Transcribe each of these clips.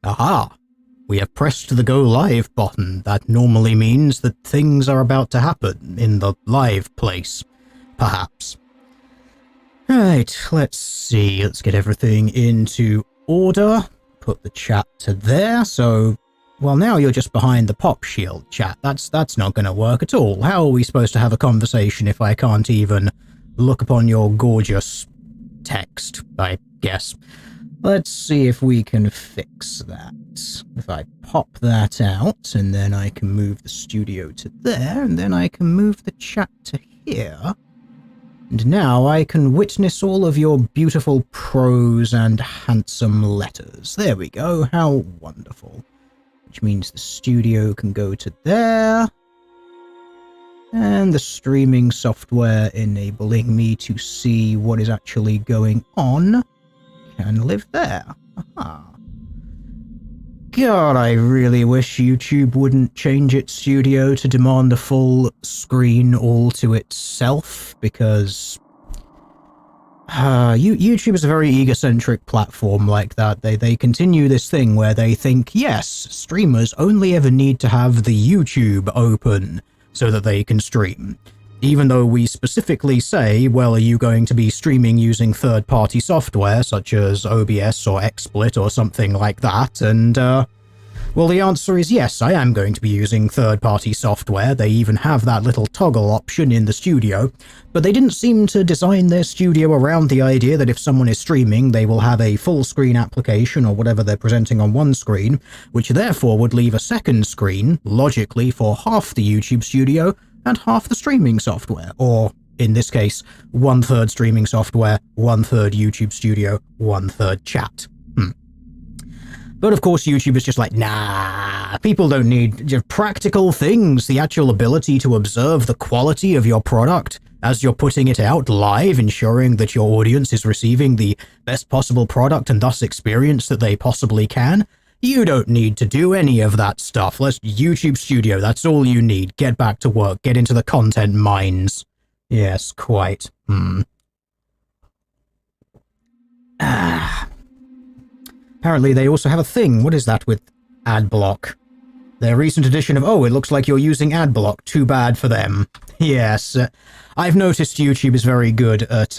Aha! We have pressed the go live button. That normally means that things are about to happen in the live place. Perhaps. Right, let's see. Let's get everything into order. Put the chat to there, so... Well, now you're just behind the pop shield, chat. That's not going to work at all. How are we supposed to have a conversation if I can't even look upon your gorgeous text, I guess? Let's see if we can fix that. If I pop that out, and then I can move the studio to there, and then I can move the chat to here. And now I can witness all of your beautiful prose and handsome letters. There we go, how wonderful. Which means the studio can go to there. And the streaming software enabling me to see what is actually going on can live there. Aha. God, I really wish YouTube wouldn't change its studio to demand a full screen all to itself, because YouTube is a very egocentric platform like that. They continue this thing where they think, yes, streamers only ever need to have the YouTube open so that they can stream. Even though we specifically say, well, are you going to be streaming using third-party software such as OBS or XSplit or something like that? And, well, the answer is yes, I am going to be using third-party software. They even have that little toggle option in the studio, but they didn't seem to design their studio around the idea that if someone is streaming, they will have a full-screen application or whatever they're presenting on one screen, which therefore would leave a second screen, logically, for half the YouTube studio and half the streaming software, or, in this case, 1/3 streaming software, 1/3 YouTube studio, 1/3 chat. But of course YouTube is just like, nah, people don't need just practical things, the actual ability to observe the quality of your product as you're putting it out live, ensuring that your audience is receiving the best possible product and thus experience that they possibly can. You don't need to do any of that stuff. Let's YouTube Studio, that's all you need. Get back to work, get into the content mines. Yes, quite. Apparently they also have a thing. What is that with ad block? Their recent edition of, oh, it looks like you're using ad block. Too bad for them. Yes, I've noticed YouTube is very good at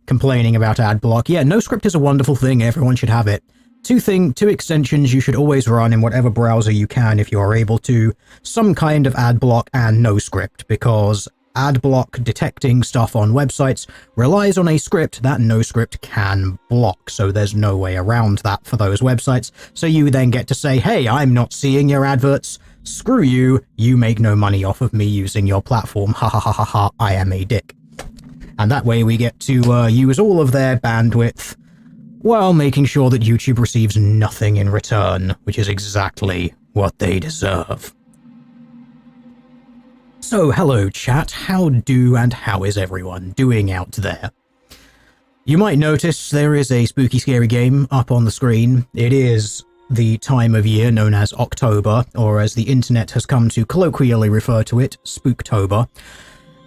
complaining about ad block. Yeah, NoScript is a wonderful thing. Everyone should have it. Two extensions you should always run in whatever browser you can if you are able to. Some kind of ad block and NoScript, because ad block detecting stuff on websites relies on a script that NoScript can block, so there's no way around that for those websites. So you then get to say, hey, I'm not seeing your adverts. Screw you. You make no money off of me using your platform. Ha ha ha ha ha. I am a dick. And that way we get to use all of their bandwidth while making sure that YouTube receives nothing in return, which is exactly what they deserve. So, hello chat, how is everyone doing out there? You might notice there is a spooky scary game up on the screen. It is the time of year known as October, or as the internet has come to colloquially refer to it, Spooktober.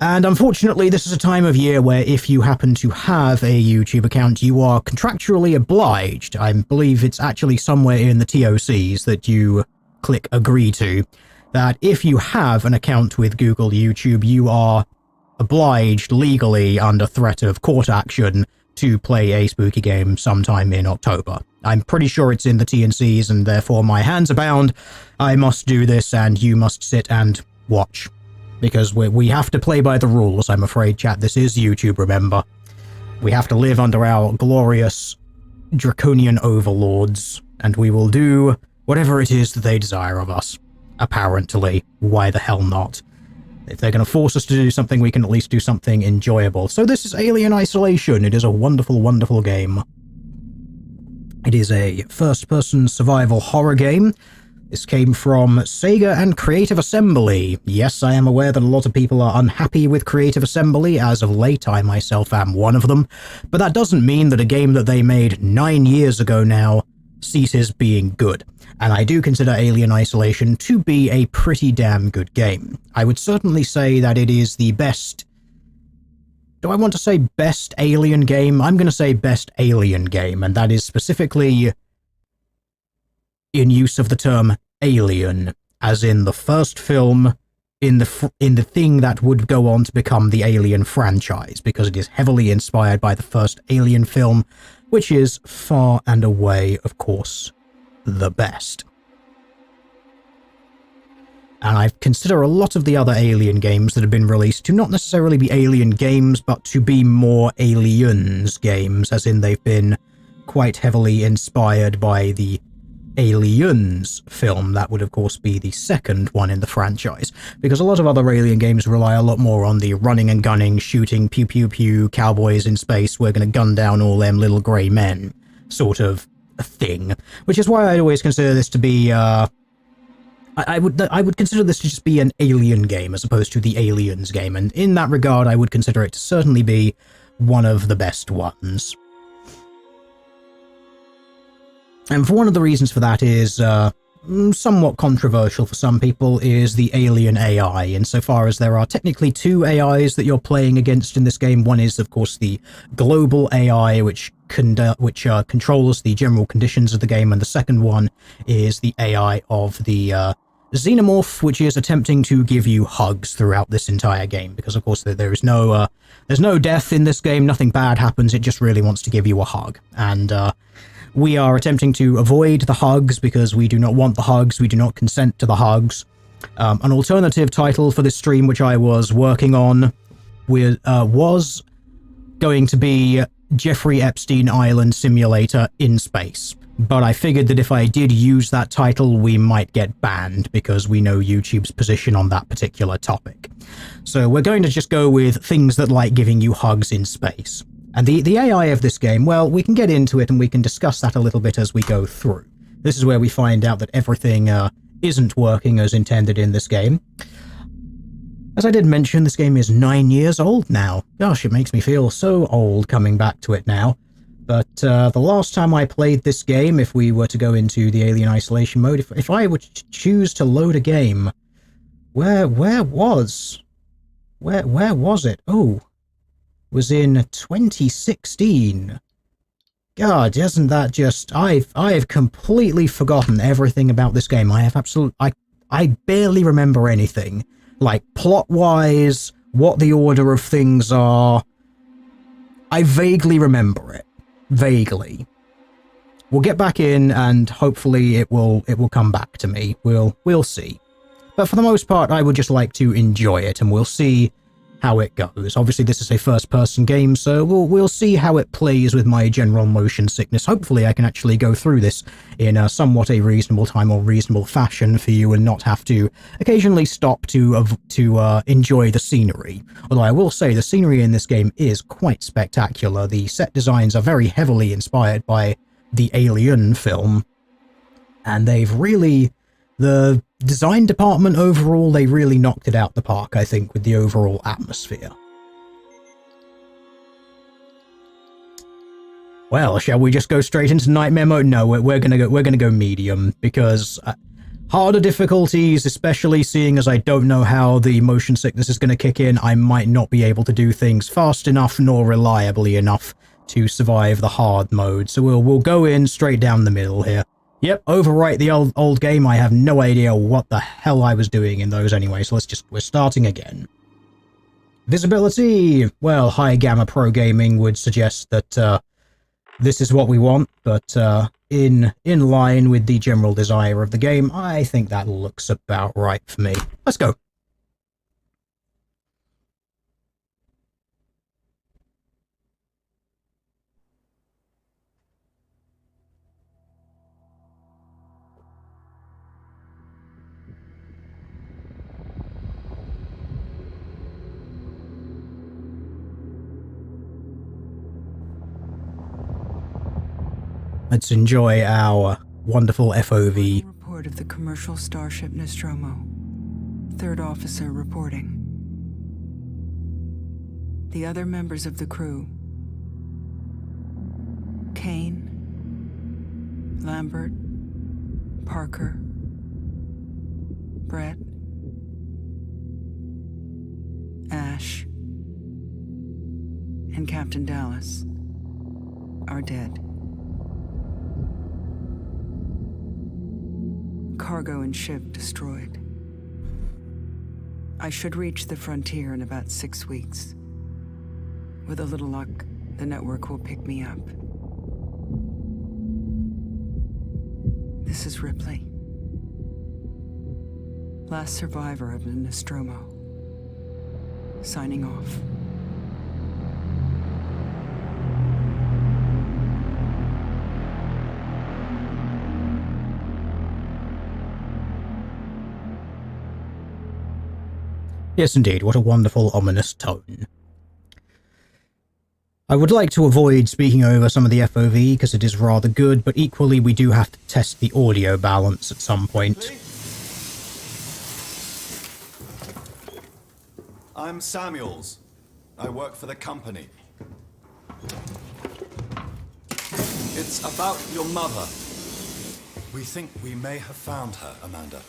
And unfortunately, this is a time of year where if you happen to have a YouTube account, you are contractually obliged. I believe it's actually somewhere in the TOCs that you click agree to, that if you have an account with Google YouTube, you are obliged legally under threat of court action to play a spooky game sometime in October. I'm pretty sure it's in the T&Cs, and therefore my hands are bound. I must do this, and you must sit and watch. Because we have to play by the rules, I'm afraid, chat. This is YouTube, remember. We have to live under our glorious draconian overlords, and we will do whatever it is that they desire of us. Apparently. Why the hell not? If they're going to force us to do something, we can at least do something enjoyable. So this is Alien Isolation. It is a wonderful, wonderful game. It is a first-person survival horror game. This came from Sega and Creative Assembly. Yes, I am aware that a lot of people are unhappy with Creative Assembly. As of late, I myself am one of them. But that doesn't mean that a game that they made 9 years ago now ceases being good. And I do consider Alien Isolation to be a pretty damn good game. I would certainly say that it is the best... Do I want to say best Alien game? I'm going to say best Alien game, and that is specifically in use of the term alien, as in the first film in the thing that would go on to become the Alien franchise, because it is heavily inspired by the first Alien film, which is far and away, of course, the best. And I consider a lot of the other Alien games that have been released to not necessarily be Alien games, but to be more Aliens games, as in they've been quite heavily inspired by the Aliens film. That would of course be the second one in the franchise, because a lot of other Alien games rely a lot more on the running and gunning, shooting, pew pew pew, cowboys in space, we're gonna gun down all them little grey men sort of a thing, which is why I always consider this to be I would consider this to just be an Alien game as opposed to the Aliens game, and in that regard I would consider it to certainly be one of the best ones. And for one of the reasons for that is somewhat controversial for some people, is the Alien AI, insofar as there are technically two AIs that you're playing against in this game. One is, of course, the global AI, which controls the general conditions of the game, and the second one is the AI of the Xenomorph, which is attempting to give you hugs throughout this entire game, because of course there's no death in this game, nothing bad happens, it just really wants to give you a hug. And we are attempting to avoid the hugs because we do not want the hugs, we do not consent to the hugs. An alternative title for this stream, which I was working on, was going to be Jeffrey Epstein Island Simulator in Space. But I figured that if I did use that title, we might get banned, because we know YouTube's position on that particular topic. So we're going to just go with things that like giving you hugs in space. And the AI of this game, well, we can get into it and we can discuss that a little bit as we go through. This is where we find out that everything isn't working as intended in this game. As I did mention, this game is 9 years old now. Gosh, it makes me feel so old coming back to it now. But the last time I played this game, if we were to go into the Alien Isolation mode, if I were to choose to load a game, where was it? Oh, was in 2016. God, isn't that just... I've completely forgotten everything about this game. I barely remember anything. Like, plot-wise, what the order of things are. I vaguely remember it. Vaguely. We'll get back in and hopefully it will come back to me. We'll see. But for the most part, I would just like to enjoy it, and we'll see how it goes. Obviously, this is a first-person game, so we'll see how it plays with my general motion sickness. Hopefully, I can actually go through this in somewhat a reasonable time or reasonable fashion for you, and not have to occasionally stop to enjoy the scenery. Although I will say the scenery in this game is quite spectacular. The set designs are very heavily inspired by the Alien film, and they've really... The design department overall, they really knocked it out the park, I think, with the overall atmosphere. Well, shall we just go straight into nightmare mode? No, we're gonna go medium, because harder difficulties, especially seeing as I don't know how the motion sickness is gonna kick in, I might not be able to do things fast enough nor reliably enough to survive the hard mode. So we'll go in straight down the middle here. Yep, overwrite the old game. I have no idea what the hell I was doing in those anyway, so we're starting again. Visibility! Well, high gamma pro gaming would suggest that this is what we want, but in line with the general desire of the game, I think that looks about right for me. Let's go. Let's enjoy our wonderful FOV. Report of the commercial starship Nostromo. Third officer reporting. The other members of the crew: Kane, Lambert, Parker, Brett, Ash, and Captain Dallas are dead. cargo and ship destroyed. I should reach the frontier in about 6 weeks. With a little luck, the network will pick me up. This is Ripley. Last survivor of the Nostromo. Signing off. Yes, indeed. What a wonderful, ominous tone. I would like to avoid speaking over some of the FOV because it is rather good, but equally we do have to test the audio balance at some point. I'm Samuels. I work for the company. It's about your mother. We think we may have found her, Amanda.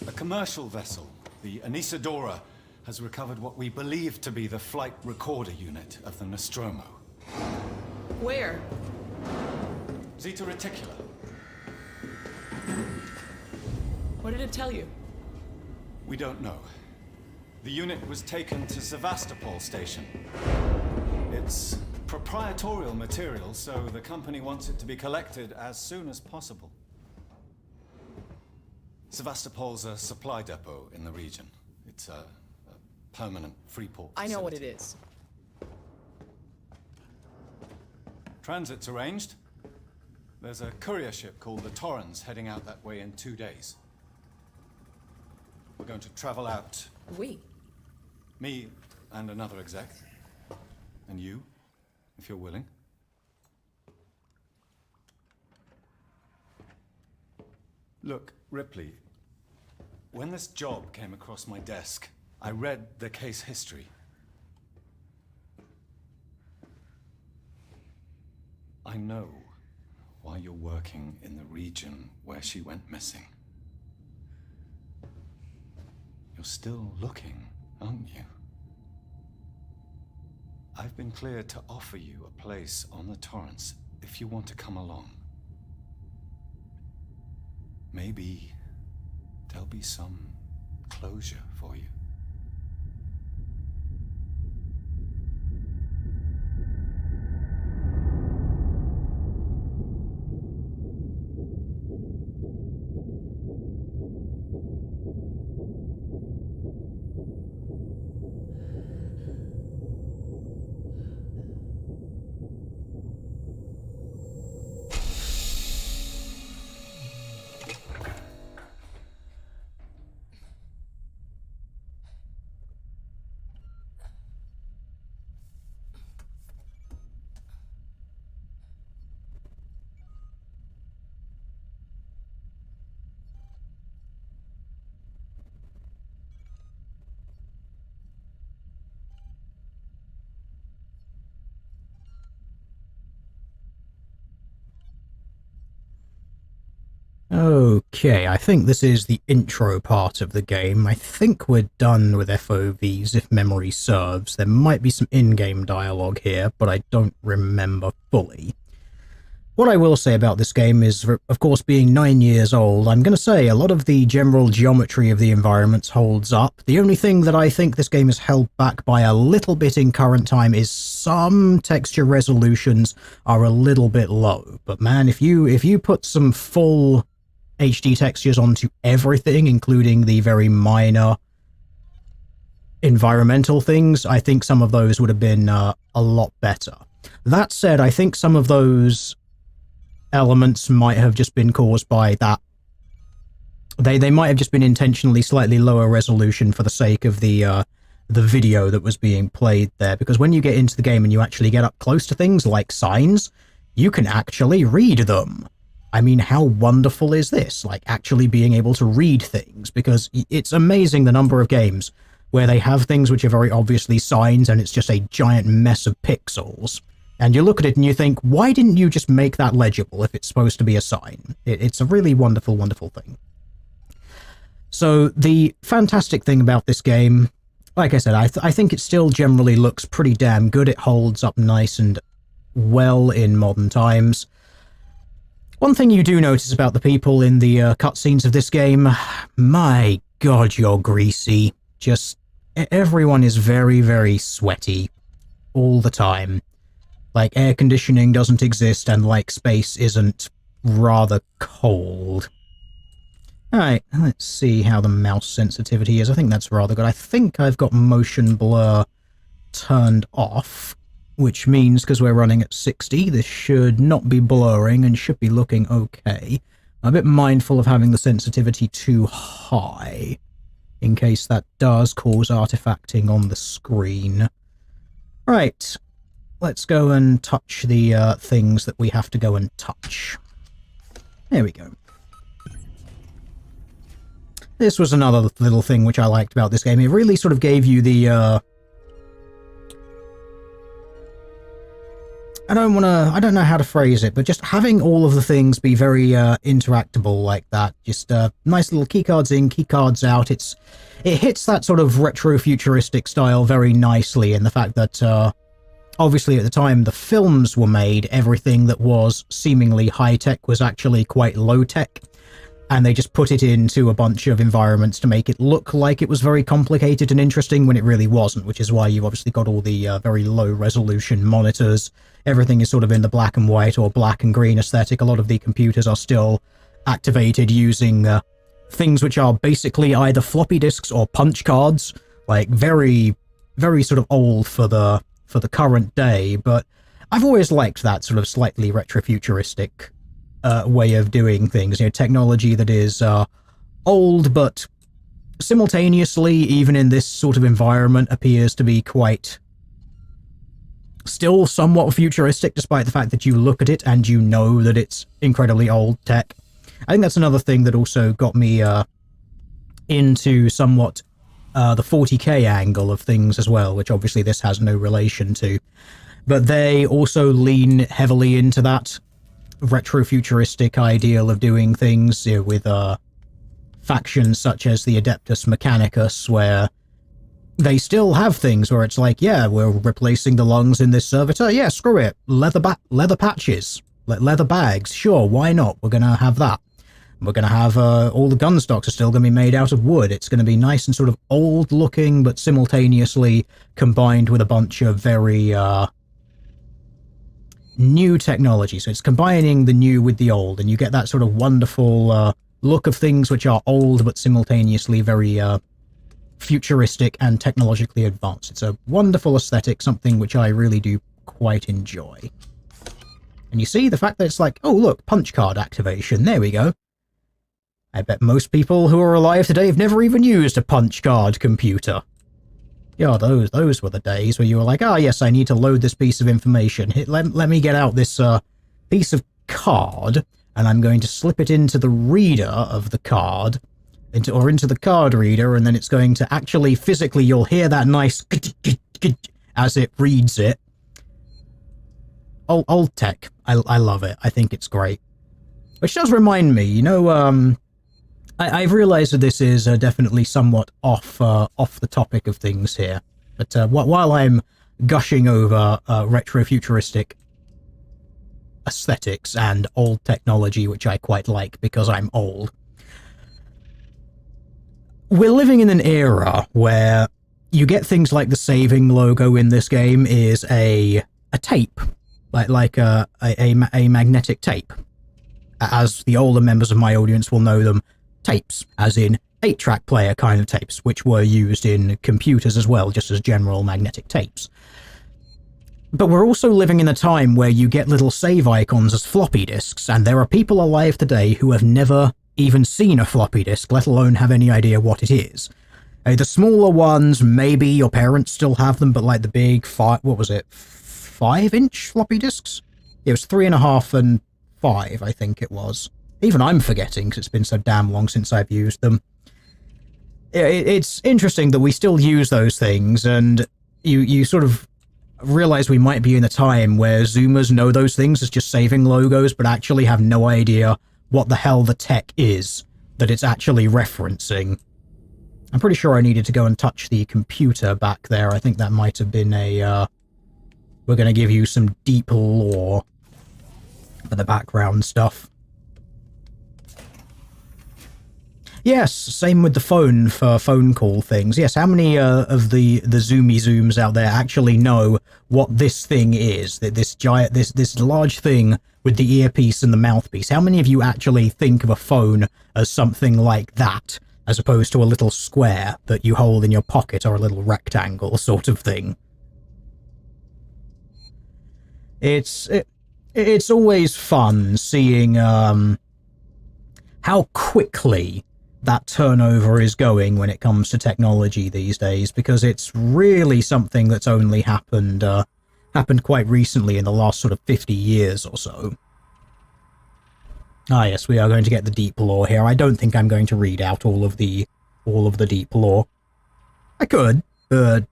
A commercial vessel, the Anisadora, has recovered what we believe to be the flight recorder unit of the Nostromo. Where? Zeta Reticula. What did it tell you? We don't know. The unit was taken to Sevastopol station. It's proprietorial material, so the company wants it to be collected as soon as possible. Sevastopol's a supply depot in the region. It's a permanent free port I know what it facility. is. Transit's arranged. There's a courier ship called the Torrens heading out that way in 2 days. We're going to travel out. We? Me and another exec. And you, if you're willing. Look, Ripley, when this job came across my desk, I read the case history. I know why you're working in the region where she went missing. You're still looking, aren't you? I've been cleared to offer you a place on the Torrens if you want to come along. Maybe there'll be some closure for you. Okay, I think this is the intro part of the game. I think we're done with FOVs if memory serves. There might be some in-game dialogue here, but I don't remember fully. What I will say about this game is, of course, being 9 years old, I'm going to say a lot of the general geometry of the environments holds up. The only thing that I think this game is held back by a little bit in current time is some texture resolutions are a little bit low. But man, if you put some full HD textures onto everything, including the very minor environmental things, I think some of those would have been a lot better. That said, I think some of those elements might have just been caused by that. They might have just been intentionally slightly lower resolution for the sake of the video that was being played there, because when you get into the game and you actually get up close to things like signs, you can actually read them. I mean, how wonderful is this? Like, actually being able to read things, because it's amazing the number of games where they have things which are very obviously signs and it's just a giant mess of pixels. And you look at it and you think, why didn't you just make that legible if it's supposed to be a sign? It's a really wonderful, wonderful thing. So the fantastic thing about this game, like I said, I think it still generally looks pretty damn good. It holds up nice and well in modern times. One thing you do notice about the people in the cutscenes of this game, my god, you're greasy. Just, everyone is very, very sweaty all the time. Like, air conditioning doesn't exist and, like, space isn't rather cold. Alright, let's see how the mouse sensitivity is. I think that's rather good. I think I've got motion blur turned off, which means, because we're running at 60, this should not be blurring and should be looking okay. I'm a bit mindful of having the sensitivity too high, in case that does cause artifacting on the screen. Right, let's go and touch the things that we have to go and touch. There we go. This was another little thing which I liked about this game. It really sort of gave you the, I don't know how to phrase it, but just having all of the things be very interactable like that. Just nice little keycards in, keycards out. It hits that sort of retro-futuristic style very nicely in the fact that, obviously at the time the films were made, everything that was seemingly high-tech was actually quite low-tech. And they just put it into a bunch of environments to make it look like it was very complicated and interesting when it really wasn't, which is why you've obviously got all the very low-resolution monitors. Everything is sort of in the black and white or black and green aesthetic. A lot of the computers are still activated using things which are basically either floppy disks or punch cards, like very, very sort of old for the current day, but I've always liked that sort of slightly retro-futuristic way of doing things, you know, technology that is old, but simultaneously, even in this sort of environment, appears to be quite still somewhat futuristic, despite the fact that you look at it and you know that it's incredibly old tech. I think that's another thing that also got me into somewhat the 40k angle of things as well, which obviously this has no relation to. But they also lean heavily into that retro-futuristic ideal of doing things, you know, with factions such as the Adeptus Mechanicus, where they still have things where it's like, yeah, we're replacing the lungs in this servitor, yeah, screw it, leather patches, leather bags, sure, why not, we're gonna have that. We're gonna have all the gun stocks are still gonna be made out of wood. It's gonna be nice and sort of old looking, but simultaneously combined with a bunch of very new technology. So it's combining the new with the old, and you get that sort of wonderful look of things which are old but simultaneously very futuristic and technologically advanced. It's a wonderful aesthetic, something which I really do quite enjoy. And you see the fact that it's like, oh look, punch card activation, there we go. I bet most people who are alive today have never even used a punch card computer. Yeah, those were the days where you were like, ah, yes, I need to load this piece of information. Let me get out this piece of card, and I'm going to slip it into the reader of the card, into the card reader, and then it's going to actually physically, you'll hear that nice as it reads it. Old tech. I love it. I think it's great. Which does remind me, you know, I've realised that this is definitely somewhat off the topic of things here, but while I'm gushing over retro-futuristic aesthetics and old technology, which I quite like because I'm old, we're living in an era where you get things like the saving logo in this game is a tape, like a magnetic tape. As the older members of my audience will know them, tapes, as in 8-track player kind of tapes, which were used in computers as well, just as general magnetic tapes. But we're also living in a time where you get little save icons as floppy disks, and there are people alive today who have never even seen a floppy disk, let alone have any idea what it is. The smaller ones, maybe your parents still have them, but like the big 5-inch floppy disks? It was 3.5 and 5, I think it was. Even I'm forgetting because it's been so damn long since I've used them. It's interesting that we still use those things, and you sort of realize we might be in a time where Zoomers know those things as just saving logos, but actually have no idea what the hell the tech is that it's actually referencing. I'm pretty sure I needed to go and touch the computer back there. I think that might have been a we're going to give you some deep lore for the background stuff. Yes, same with the phone for phone call things. Yes, how many of the zooms out there actually know what this thing is? This giant, this large thing with the earpiece and the mouthpiece. How many of you actually think of a phone as something like that, as opposed to a little square that you hold in your pocket or a little rectangle sort of thing? It's always fun seeing how quickly that turnover is going when it comes to technology these days, because it's really something that's only happened quite recently in the last sort of 50 years or so. Ah yes, we are going to get the deep lore here. I don't think I'm going to read out all of the deep lore. I could, but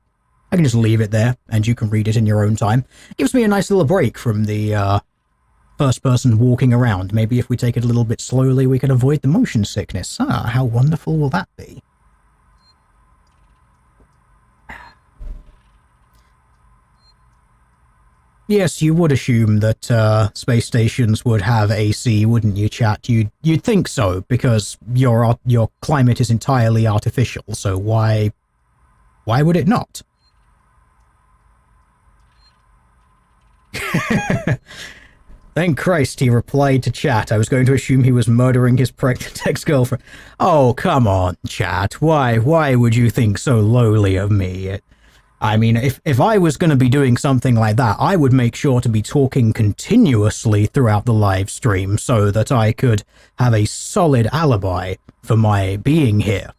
I can just leave it there and you can read it in your own time. It gives me a nice little break from the first person walking around. Maybe if we take it a little bit slowly, we can avoid the motion sickness. Ah, how wonderful will that be? Yes, you would assume that space stations would have AC, wouldn't you, chat? You'd think so, because your climate is entirely artificial, so why would it not? Thank Christ he replied to chat. I was going to assume he was murdering his pregnant ex-girlfriend. Oh, come on, chat. Why would you think so lowly of me? I mean, if I was going to be doing something like that, I would make sure to be talking continuously throughout the live stream so that I could have a solid alibi for my being here.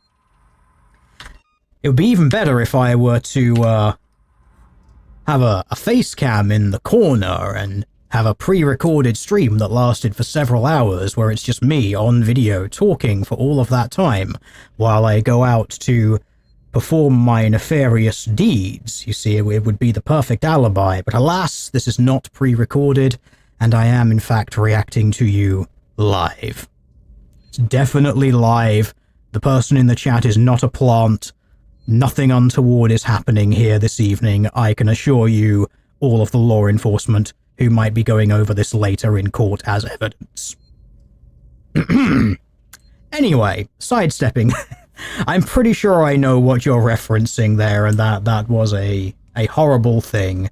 It would be even better if I were to have a face cam in the corner and have a pre-recorded stream that lasted for several hours where it's just me on video talking for all of that time while I go out to perform my nefarious deeds. You see, it would be the perfect alibi, but alas, this is not pre-recorded, and I am in fact reacting to you live. It's definitely live. The person in the chat is not a plant. Nothing untoward is happening here this evening. I can assure you, all of the law enforcement who might be going over this later in court as evidence. Anyway, sidestepping. I'm pretty sure I know what you're referencing there, and that was a horrible thing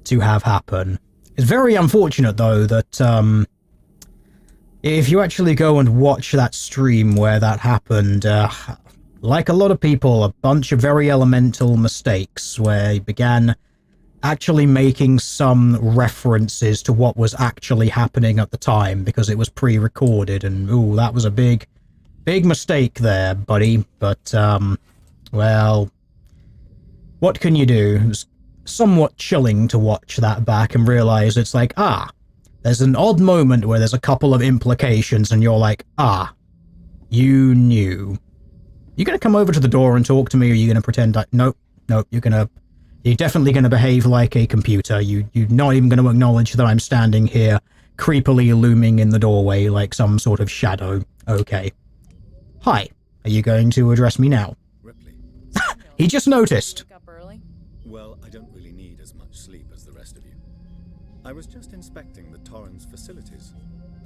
to have happen. It's very unfortunate, though, that if you actually go and watch that stream where that happened, like a lot of people, a bunch of very elemental mistakes where he began actually making some references to what was actually happening at the time because it was pre-recorded, and ooh, that was a big mistake there, buddy. But well, what can you do? It was somewhat chilling to watch that back and realize it's like, there's an odd moment where there's a couple of implications and you're like, you knew. You gonna come over to the door and talk to me, or are you gonna pretend like, nope, you're definitely going to behave like a computer. You're not even going to acknowledge that I'm standing here, creepily looming in the doorway like some sort of shadow. Okay. Hi. Are you going to address me now? Ripley. He just noticed. Wake up early? Well, I don't really need as much sleep as the rest of you. I was just inspecting the Torrens facilities.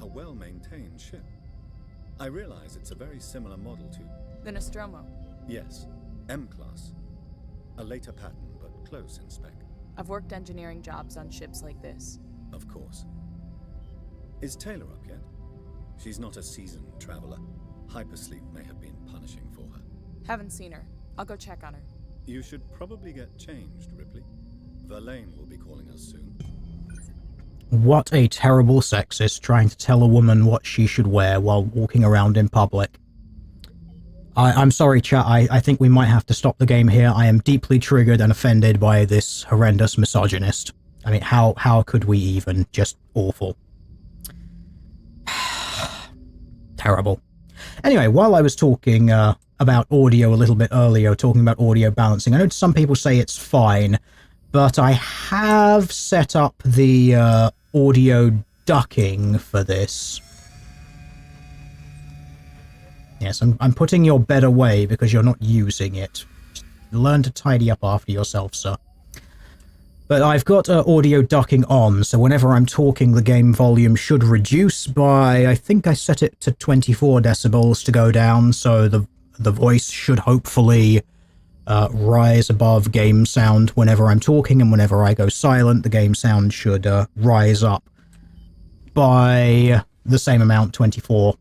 A well-maintained ship. I realize it's a very similar model to... The Nostromo. Yes, M-Class. A later pattern, but close in spec. I've worked engineering jobs on ships like this. Of course. Is Taylor up yet? She's not a seasoned traveler. Hypersleep may have been punishing for her. Haven't seen her. I'll go check on her. You should probably get changed, Ripley. Verlaine will be calling us soon. What a terrible sexist trying to tell a woman what she should wear while walking around in public. I'm sorry, chat. I think we might have to stop the game here. I am deeply triggered and offended by this horrendous misogynist. I mean, how could we even? Just awful. Terrible. Anyway, while I was talking about audio a little bit earlier, talking about audio balancing, I know some people say it's fine, but I have set up the audio ducking for this. Yes, I'm putting your bed away because you're not using it. Just learn to tidy up after yourself, sir. But I've got audio ducking on, so whenever I'm talking, the game volume should reduce by, I think I set it to 24 decibels to go down, so the voice should hopefully rise above game sound whenever I'm talking, and whenever I go silent, the game sound should rise up by the same amount, 24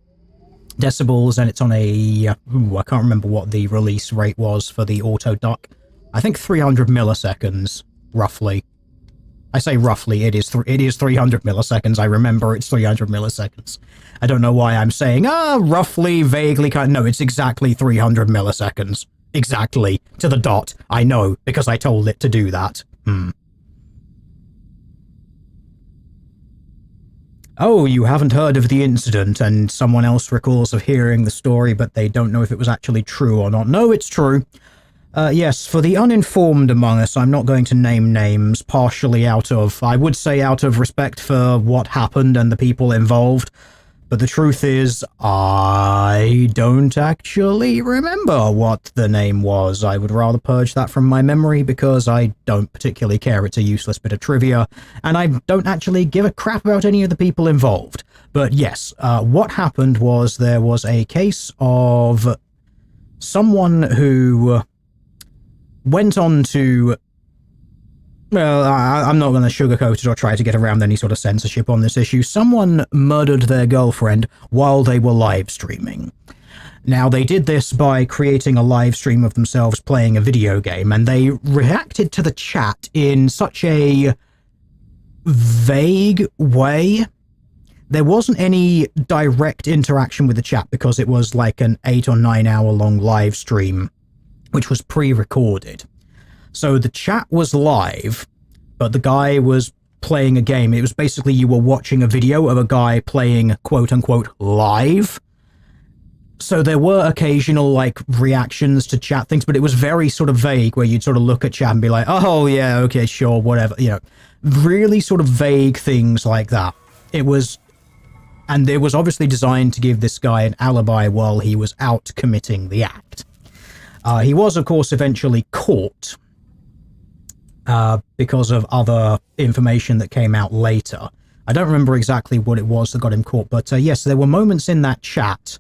decibels, and it's on a, I can't remember what the release rate was for the auto duck. I think 300 milliseconds. Roughly. I say roughly, it is 300 milliseconds. I remember it's 300 milliseconds. I don't know why I'm saying, roughly, vaguely, no, it's exactly 300 milliseconds. Exactly. To the dot. I know, because I told it to do that. Oh, you haven't heard of the incident, and someone else recalls of hearing the story, but they don't know if it was actually true or not. No, it's true. Yes, for the uninformed among us, I'm not going to name names, partially I would say out of respect for what happened and the people involved, but the truth is, I don't actually remember what the name was. I would rather purge that from my memory because I don't particularly care. It's a useless bit of trivia, and I don't actually give a crap about any of the people involved. But yes, what happened was there was a case of someone who went on to, well, I'm not going to sugarcoat it or try to get around any sort of censorship on this issue. Someone murdered their girlfriend while they were live streaming. Now, they did this by creating a live stream of themselves playing a video game, and they reacted to the chat in such a vague way. There wasn't any direct interaction with the chat because it was like an 8 or 9 hour long live stream, which was pre-recorded. So the chat was live, but the guy was playing a game. It was basically you were watching a video of a guy playing quote-unquote live. So there were occasional, like, reactions to chat things, but it was very sort of vague, where you'd sort of look at chat and be like, oh, yeah, okay, sure, whatever, you know. Really sort of vague things like that. It was obviously designed to give this guy an alibi while he was out committing the act. He was, of course, eventually caught because of other information that came out later. I don't remember exactly what it was that got him caught, but yes, there were moments in that chat,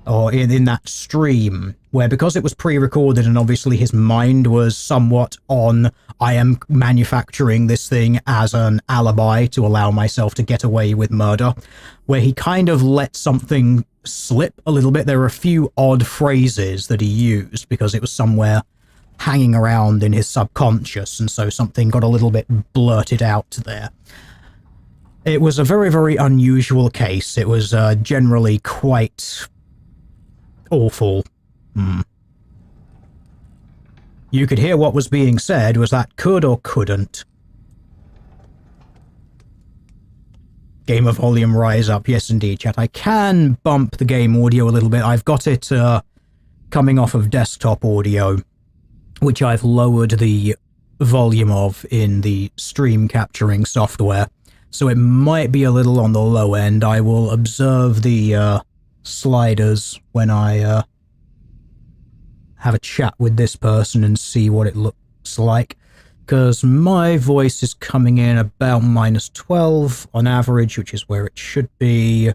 or in that stream, where because it was pre-recorded and obviously his mind was somewhat on, I am manufacturing this thing as an alibi to allow myself to get away with murder, where he kind of let something slip a little bit. There were a few odd phrases that he used because it was somewhere hanging around in his subconscious, and so something got a little bit blurted out there. It was a very, very unusual case. It was generally quite awful. You could hear what was being said. Was that could or couldn't? Gamer volume rise up. Yes, indeed, chat. I can bump the game audio a little bit. I've got it coming off of desktop audio, which I've lowered the volume of in the stream capturing software. So it might be a little on the low end. I will observe the sliders when I have a chat with this person and see what it looks like, because my voice is coming in about -12 on average, which is where it should be.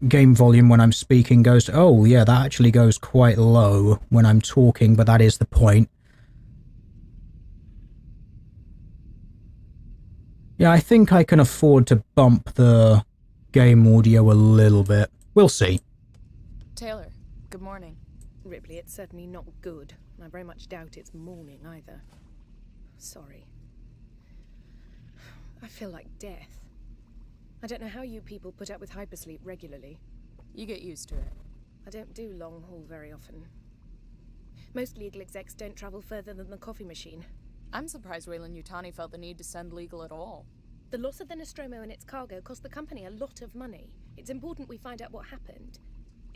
Game volume when I'm speaking goes, oh yeah, that actually goes quite low when I'm talking, but that is the point. Yeah, I think I can afford to bump the game audio a little bit. We'll see. Taylor, good morning. Ripley, it's certainly not good. I very much doubt it's morning either. Sorry. I feel like death. I don't know how you people put up with hypersleep regularly. You get used to it. I don't do long haul very often. Most legal execs don't travel further than the coffee machine. I'm surprised Weyland-Yutani felt the need to send legal at all. The loss of the Nostromo and its cargo cost the company a lot of money. It's important we find out what happened.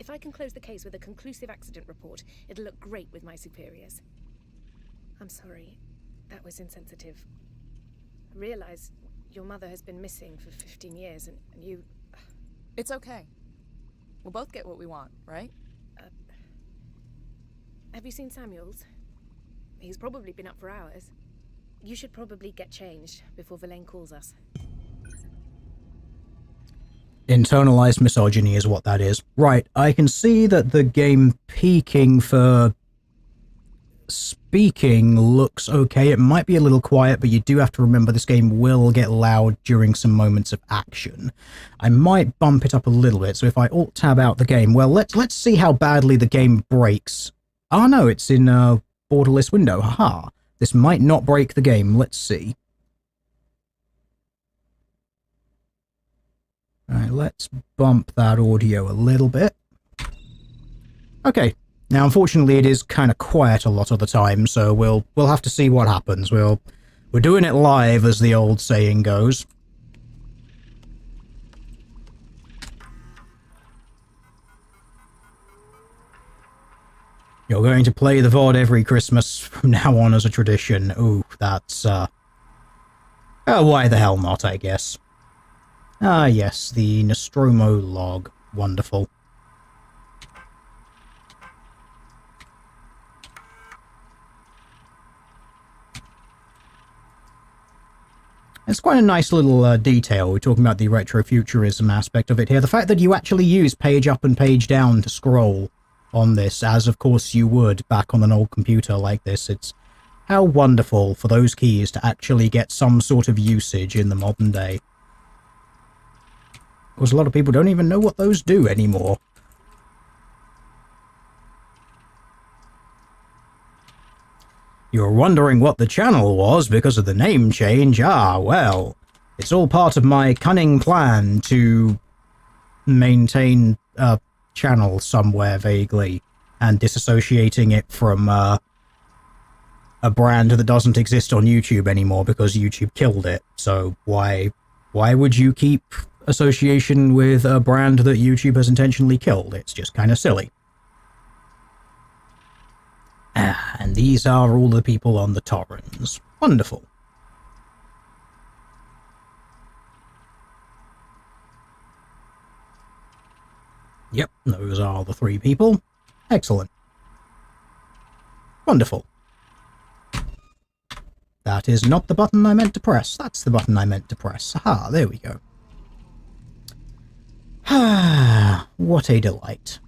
If I can close the case with a conclusive accident report, it'll look great with my superiors. I'm sorry. That was insensitive. I realize your mother has been missing for 15 years, and you... It's okay. We'll both get what we want, right? Have you seen Samuels? He's probably been up for hours. You should probably get changed before Verlaine calls us. Internalized misogyny is what that is. Right, I can see that the game peaking for speaking looks okay. It might be a little quiet, but you do have to remember this game will get loud during some moments of action. I might bump it up a little bit, so if I alt-tab out the game, well, let's see how badly the game breaks. Oh no, it's in a borderless window, haha. This might not break the game, let's see. Alright, let's bump that audio a little bit. Okay. Now, unfortunately, it is kind of quiet a lot of the time, so we'll have to see what happens. We're doing it live, as the old saying goes. You're going to play the VOD every Christmas from now on as a tradition. Ooh, that's, why the hell not, I guess. Ah, yes, the Nostromo log. Wonderful. It's quite a nice little detail. We're talking about the retrofuturism aspect of it here. The fact that you actually use page up and page down to scroll on this, as of course you would back on an old computer like this. It's how wonderful for those keys to actually get some sort of usage in the modern day. Because a lot of people don't even know what those do anymore. You were wondering what the channel was because of the name change? Ah, well, it's all part of my cunning plan to maintain a channel somewhere vaguely and disassociating it from a brand that doesn't exist on YouTube anymore because YouTube killed it. So why would you keep association with a brand that YouTube has intentionally killed? It's just kind of silly. And these are all the people on the Torrens. Wonderful. Yep, those are the 3 people. Excellent. Wonderful. That is not the button I meant to press. That's the button I meant to press. Aha, there we go. Ah, what a delight.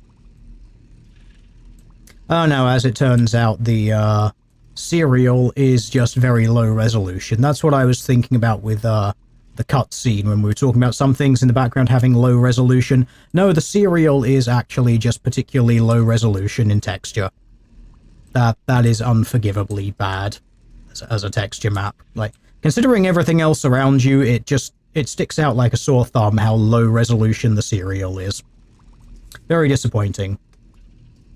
Oh no, as it turns out, the serial is just very low resolution. That's what I was thinking about with the cutscene when we were talking about some things in the background having low resolution. No, the serial is actually just particularly low resolution in texture. That is unforgivably bad as a texture map. Like, considering everything else around you, it sticks out like a sore thumb how low resolution the serial is. Very disappointing.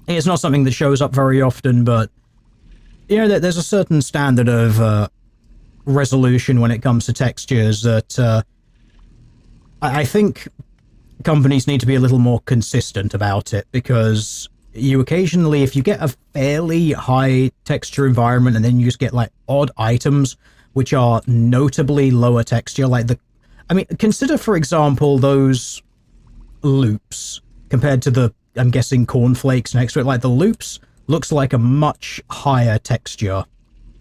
It's not something that shows up very often, but, you know, there's a certain standard of resolution when it comes to textures that I think companies need to be a little more consistent about it, because you occasionally, if you get a fairly high texture environment and then you just get, like, odd items which are notably lower texture, like consider, for example, those loops compared to the, I'm guessing, cornflakes next to it. Like, the loops looks like a much higher texture,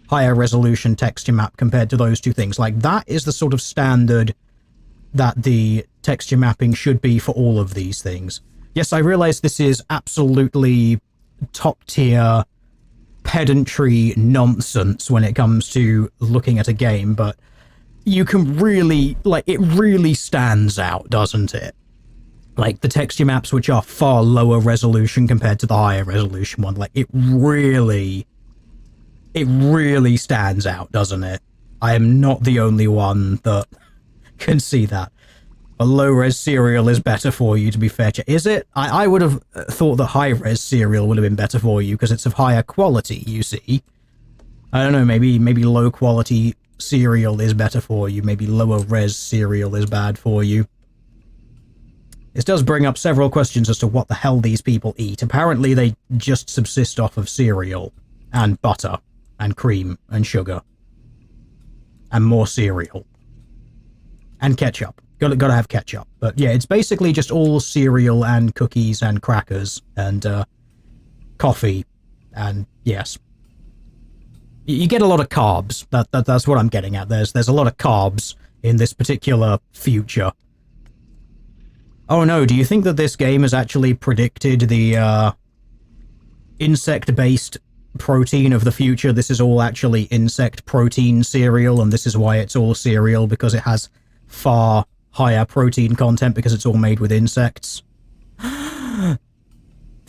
higher resolution texture map compared to those two things. Like, that is the sort of standard that the texture mapping should be for all of these things. Yes, I realize this is absolutely top-tier pedantry nonsense when it comes to looking at a game, but you can really, like, it really stands out, doesn't it? Like, the texture maps, which are far lower resolution compared to the higher resolution one, like, it really stands out, doesn't it? I am not the only one that can see that. A low-res serial is better for you, to be fair. Is it? I would have thought the high-res serial would have been better for you, because it's of higher quality, you see. I don't know, maybe low-quality serial is better for you, maybe lower-res serial is bad for you. This does bring up several questions as to what the hell these people eat. Apparently they just subsist off of cereal, and butter, and cream, and sugar. And more cereal. And ketchup. Gotta have ketchup. But yeah, it's basically just all cereal and cookies and crackers and coffee and yes. You get a lot of carbs. That's what I'm getting at. There's a lot of carbs in this particular future. Oh no, do you think that this game has actually predicted the insect-based protein of the future? This is all actually insect protein cereal, and this is why it's all cereal, because it has far higher protein content because it's all made with insects. The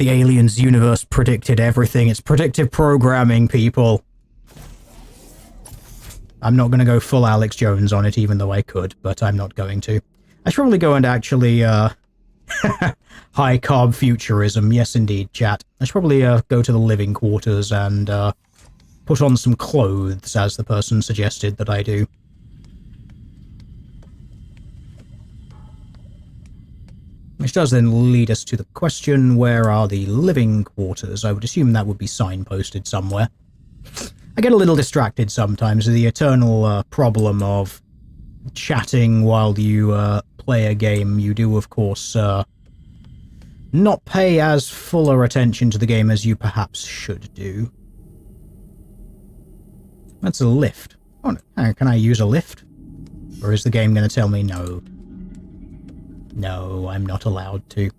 Aliens universe predicted everything. It's predictive programming, people. I'm not going to go full Alex Jones on it, even though I could, but I'm not going to. I should probably go and actually, high-carb futurism. Yes, indeed, chat. I should probably go to the living quarters and put on some clothes, as the person suggested that I do. Which does then lead us to the question, where are the living quarters? I would assume that would be signposted somewhere. I get a little distracted sometimes with the eternal problem of chatting while you play a game. You do, of course, not pay as fuller attention to the game as you perhaps should do. That's a lift. Oh, no. Can I use a lift? Or is the game going to tell me no? No, I'm not allowed to.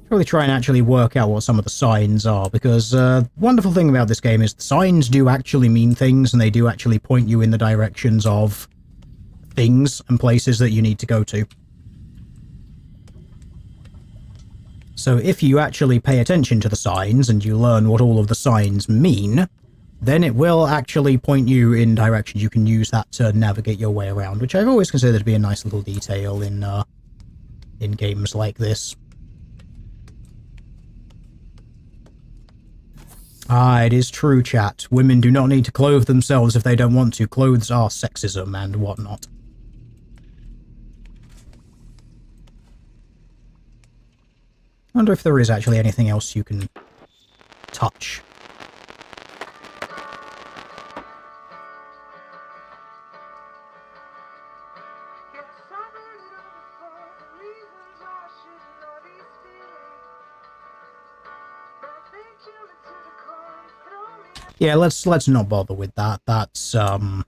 Really try and actually work out what some of the signs are, because wonderful thing about this game is the signs do actually mean things, and they do actually point you in the directions of things and places that you need to go to. So if you actually pay attention to the signs and you learn what all of the signs mean, then it will actually point you in directions. You can use that to navigate your way around, which I've always considered to be a nice little detail in games like this. Ah, it is true, chat. Women do not need to clothe themselves if they don't want to. Clothes are sexism and whatnot. I wonder if there is actually anything else you can touch. Yeah, let's not bother with that. That's, okay,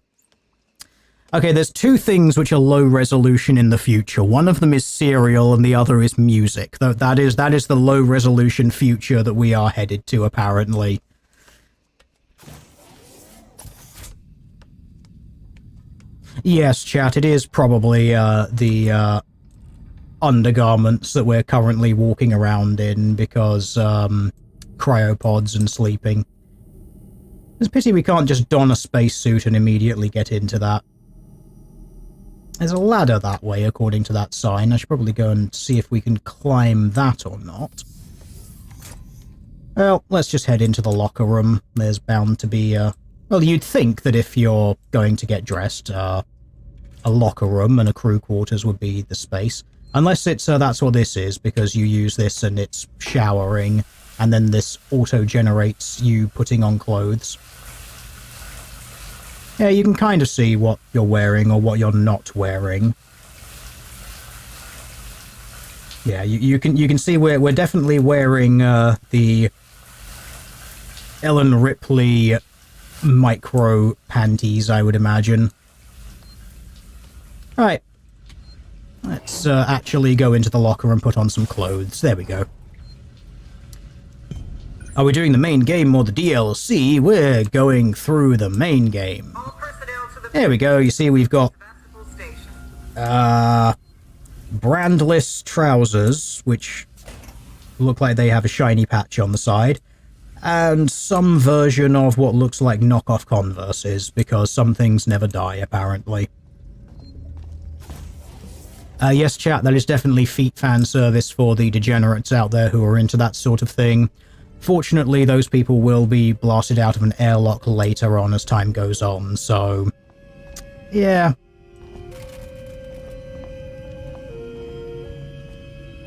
there's two things which are low resolution in the future. One of them is serial and the other is music. That is the low resolution future that we are headed to, apparently. Yes, chat, it is probably the undergarments that we're currently walking around in, because cryopods and sleeping. It's a pity we can't just don a spacesuit and immediately get into that. There's a ladder that way, according to that sign. I should probably go and see if we can climb that or not. Well, let's just head into the locker room. There's bound to be well, you'd think that if you're going to get dressed, a locker room and a crew quarters would be the space. Unless it's that's what this is, because you use this and it's showering, and then this auto-generates you putting on clothes. Yeah, you can kind of see what you're wearing or what you're not wearing. Yeah, you can see we're definitely wearing the Ellen Ripley micro panties, I would imagine. Right. Let's actually go into the locker and put on some clothes. There we go. Are we doing the main game or the DLC? We're going through the main game. There we go. You see we've got brandless trousers, which look like they have a shiny patch on the side, and some version of what looks like knockoff Converses, because some things never die, apparently. Yes, chat, that is definitely feet fan service for the degenerates out there who are into that sort of thing. Fortunately, those people will be blasted out of an airlock later on as time goes on, so... yeah.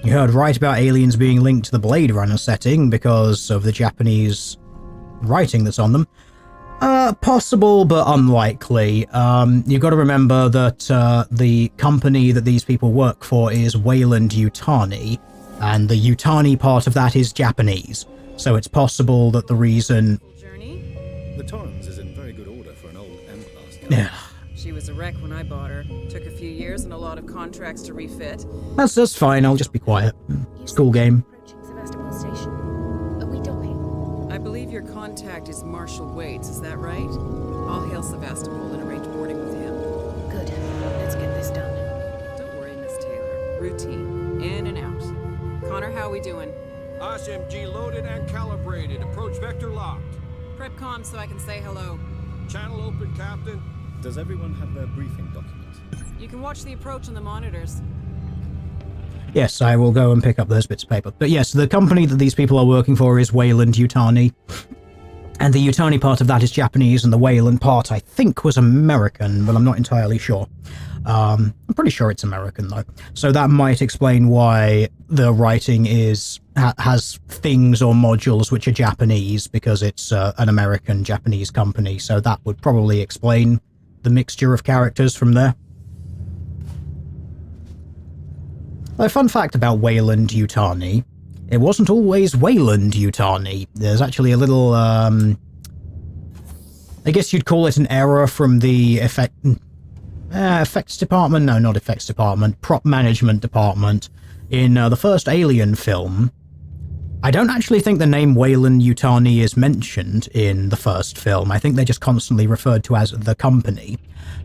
You heard right about aliens being linked to the Blade Runner setting because of the Japanese writing that's on them. Possible, but unlikely. You've got to remember that the company that these people work for is Wayland Yutani, and the Yutani part of that is Japanese. So it's possible that the reason... The Torrens is in very Yeah. She was a wreck when I bought her. Took a few years and a lot of contracts to refit. That's fine, I'll just be quiet. School game. Approaching Sevastopol station. Are we docking? I believe your contact is Marshal Waits, is that right? I'll hail Sevastopol and arrange boarding with him. Good. Let's get this done. Don't worry, Miss Taylor. Routine. In and out. Connor, how we doing? SMG loaded and calibrated. Approach vector locked. Prep comm so I can say hello. Channel open, Captain. Does everyone have their briefing document? You can watch the approach on the monitors. Yes, I will go and pick up those bits of paper. But yes, the company that these people are working for is Wayland-Yutani. And the Yutani part of that is Japanese, and the Wayland part, I think, was American, but I'm not entirely sure. I'm pretty sure it's American, though. So that might explain why the writing has things or modules which are Japanese, because it's an American-Japanese company. So that would probably explain the mixture of characters from there. A fun fact about Wayland-Yutani: it wasn't always Wayland-Yutani. There's actually a little, I guess you'd call it an error from the effects department? No, not effects department. Prop management department. In the first Alien film, I don't actually think the name Wayland-Yutani is mentioned in the first film. I think they're just constantly referred to as the company.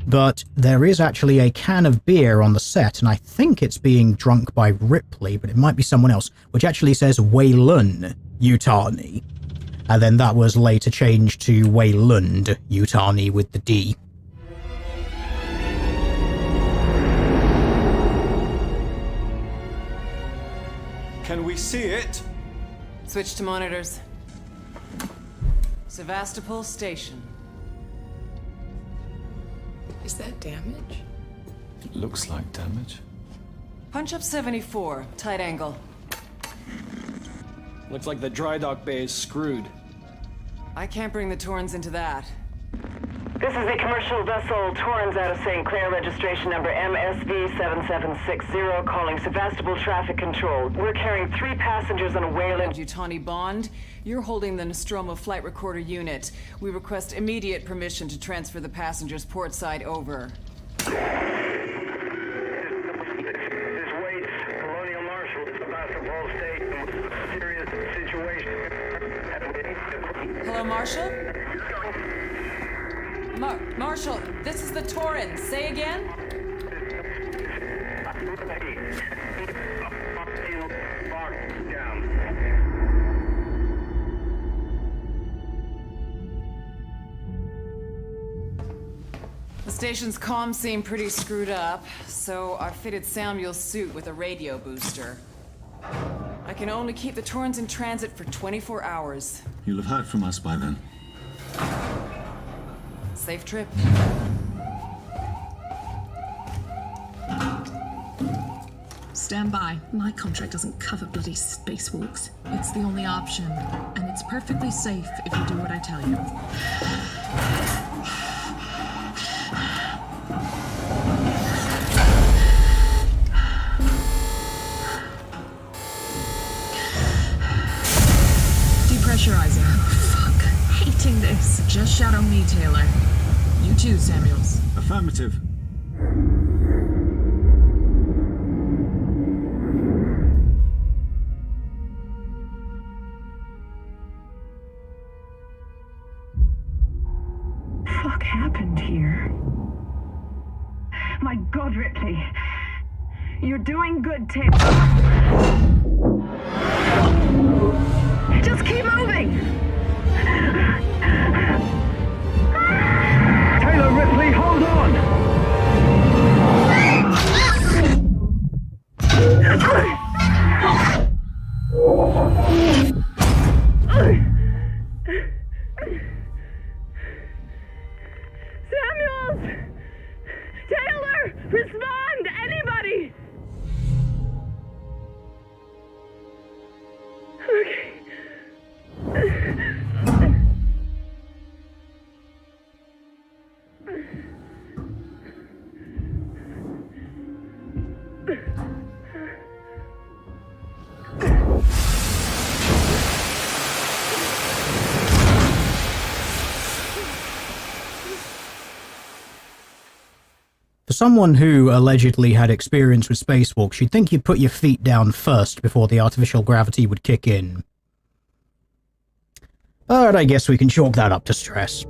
But there is actually a can of beer on the set, and I think it's being drunk by Ripley, but it might be someone else, which actually says Waylun-Yutani. And then that was later changed to Wayland-Yutani with the D. Can we see it? Switch to monitors. Sevastopol Station. Is that damage? It looks like damage. Punch up 74, tight angle. Looks like the dry dock bay is screwed. I can't bring the Torrens into that. This is a commercial vessel, Torrens out of St. Clair, registration number MSV7760, calling Sevastopol Traffic Control. We're carrying 3 passengers on a Wayland. Yutani Bond, you're holding the Nostromo flight recorder unit. We request immediate permission to transfer the passengers port side over. This Waits, Colonial Marshal, Sevastopol State, serious situation. Hello, Marshal? Marshal, this is the Torrens. Say again? The station's comms seem pretty screwed up, so I fitted Samuel's suit with a radio booster. I can only keep the Torrens in transit for 24 hours. You'll have heard from us by then. Safe trip. Stand by. My contract doesn't cover bloody spacewalks. It's the only option, and it's perfectly safe if you do what I tell you. Depressurizing. Fuck. Hating this. Just shadow me, Taylor. You too, Samuels. Affirmative. Fuck happened here? My God, Ripley. You're doing good, Taylor. Just keep moving! Taylor, Ripley, hold on! Samuels! Taylor! Respond! Anybody! Okay. For someone who allegedly had experience with spacewalks, you'd think you'd put your feet down first before the artificial gravity would kick in. But I guess we can chalk that up to stress.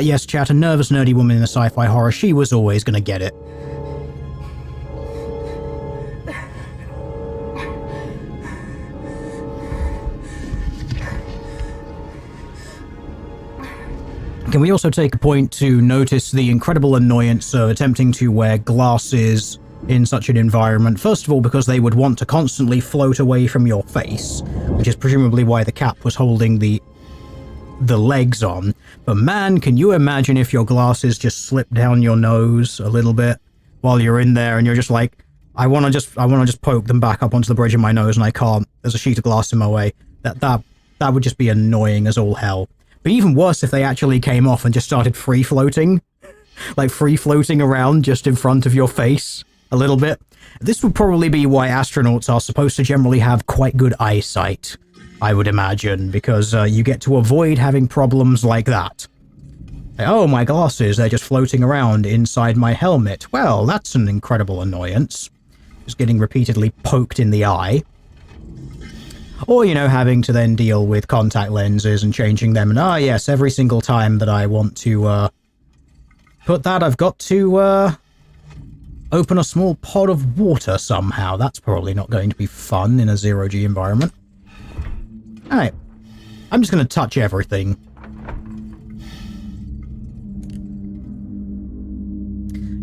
Yes, chat, a nervous, nerdy woman in a sci-fi horror, she was always gonna get it. Can we also take a point to notice the incredible annoyance of attempting to wear glasses in such an environment? First of all, because they would want to constantly float away from your face, which is presumably why the cap was holding the legs on. But man, can you imagine if your glasses just slip down your nose a little bit while you're in there and you're just like, I want to just poke them back up onto the bridge of my nose and I can't. There's a sheet of glass in my way. That would just be annoying as all hell. But even worse if they actually came off and just started free floating. Like free floating around just in front of your face a little bit. This would probably be why astronauts are supposed to generally have quite good eyesight, I would imagine, because you get to avoid having problems like that. Like, oh, my glasses, they're just floating around inside my helmet. Well, that's an incredible annoyance. Just getting repeatedly poked in the eye. Or, you know, having to then deal with contact lenses and changing them. And, yes, every single time that I want to put that, I've got to open a small pot of water somehow. That's probably not going to be fun in a zero-G environment. Alright, I'm just going to touch everything.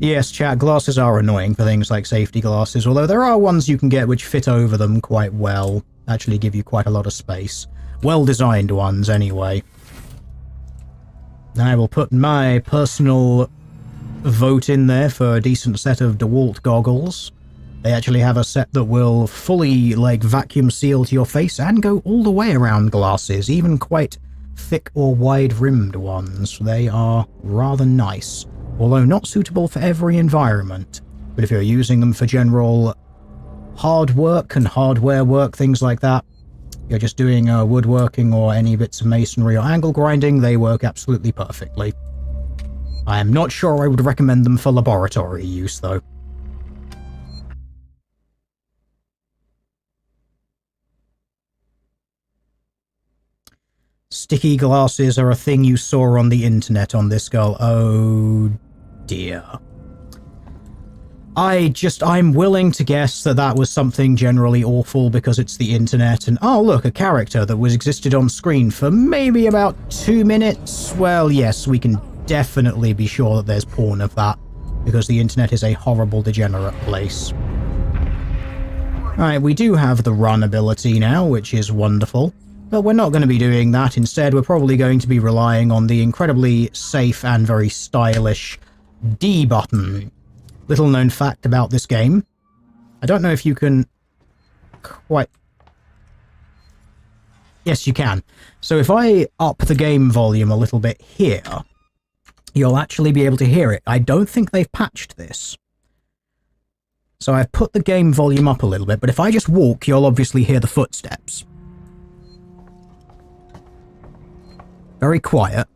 Yes, chat, glasses are annoying for things like safety glasses, although there are ones you can get which fit over them quite well. Actually give you quite a lot of space. Well-designed ones, anyway. I will put my personal vote in there for a decent set of DeWalt goggles. They actually have a set that will fully, like, vacuum seal to your face and go all the way around glasses, even quite thick or wide-rimmed ones. They are rather nice, although not suitable for every environment. But if you're using them for general hard work and hardware work, things like that, you're just doing woodworking or any bits of masonry or angle grinding, they work absolutely perfectly. I am not sure I would recommend them for laboratory use, though. Sticky glasses are a thing you saw on the internet on this girl. Oh dear. I'm willing to guess that that was something generally awful because it's the internet and, oh look, a character that was existed on screen for maybe about 2 minutes. Well, yes, we can definitely be sure that there's porn of that because the internet is a horrible, degenerate place. Alright, we do have the run ability now, which is wonderful. But we're not going to be doing that. Instead, we're probably going to be relying on the incredibly safe and very stylish D button. Little known fact about this game. I don't know if you can quite... Yes, you can. So if I up the game volume a little bit here, you'll actually be able to hear it. I don't think they've patched this. So I've put the game volume up a little bit, but if I just walk, you'll obviously hear the footsteps. Very quiet,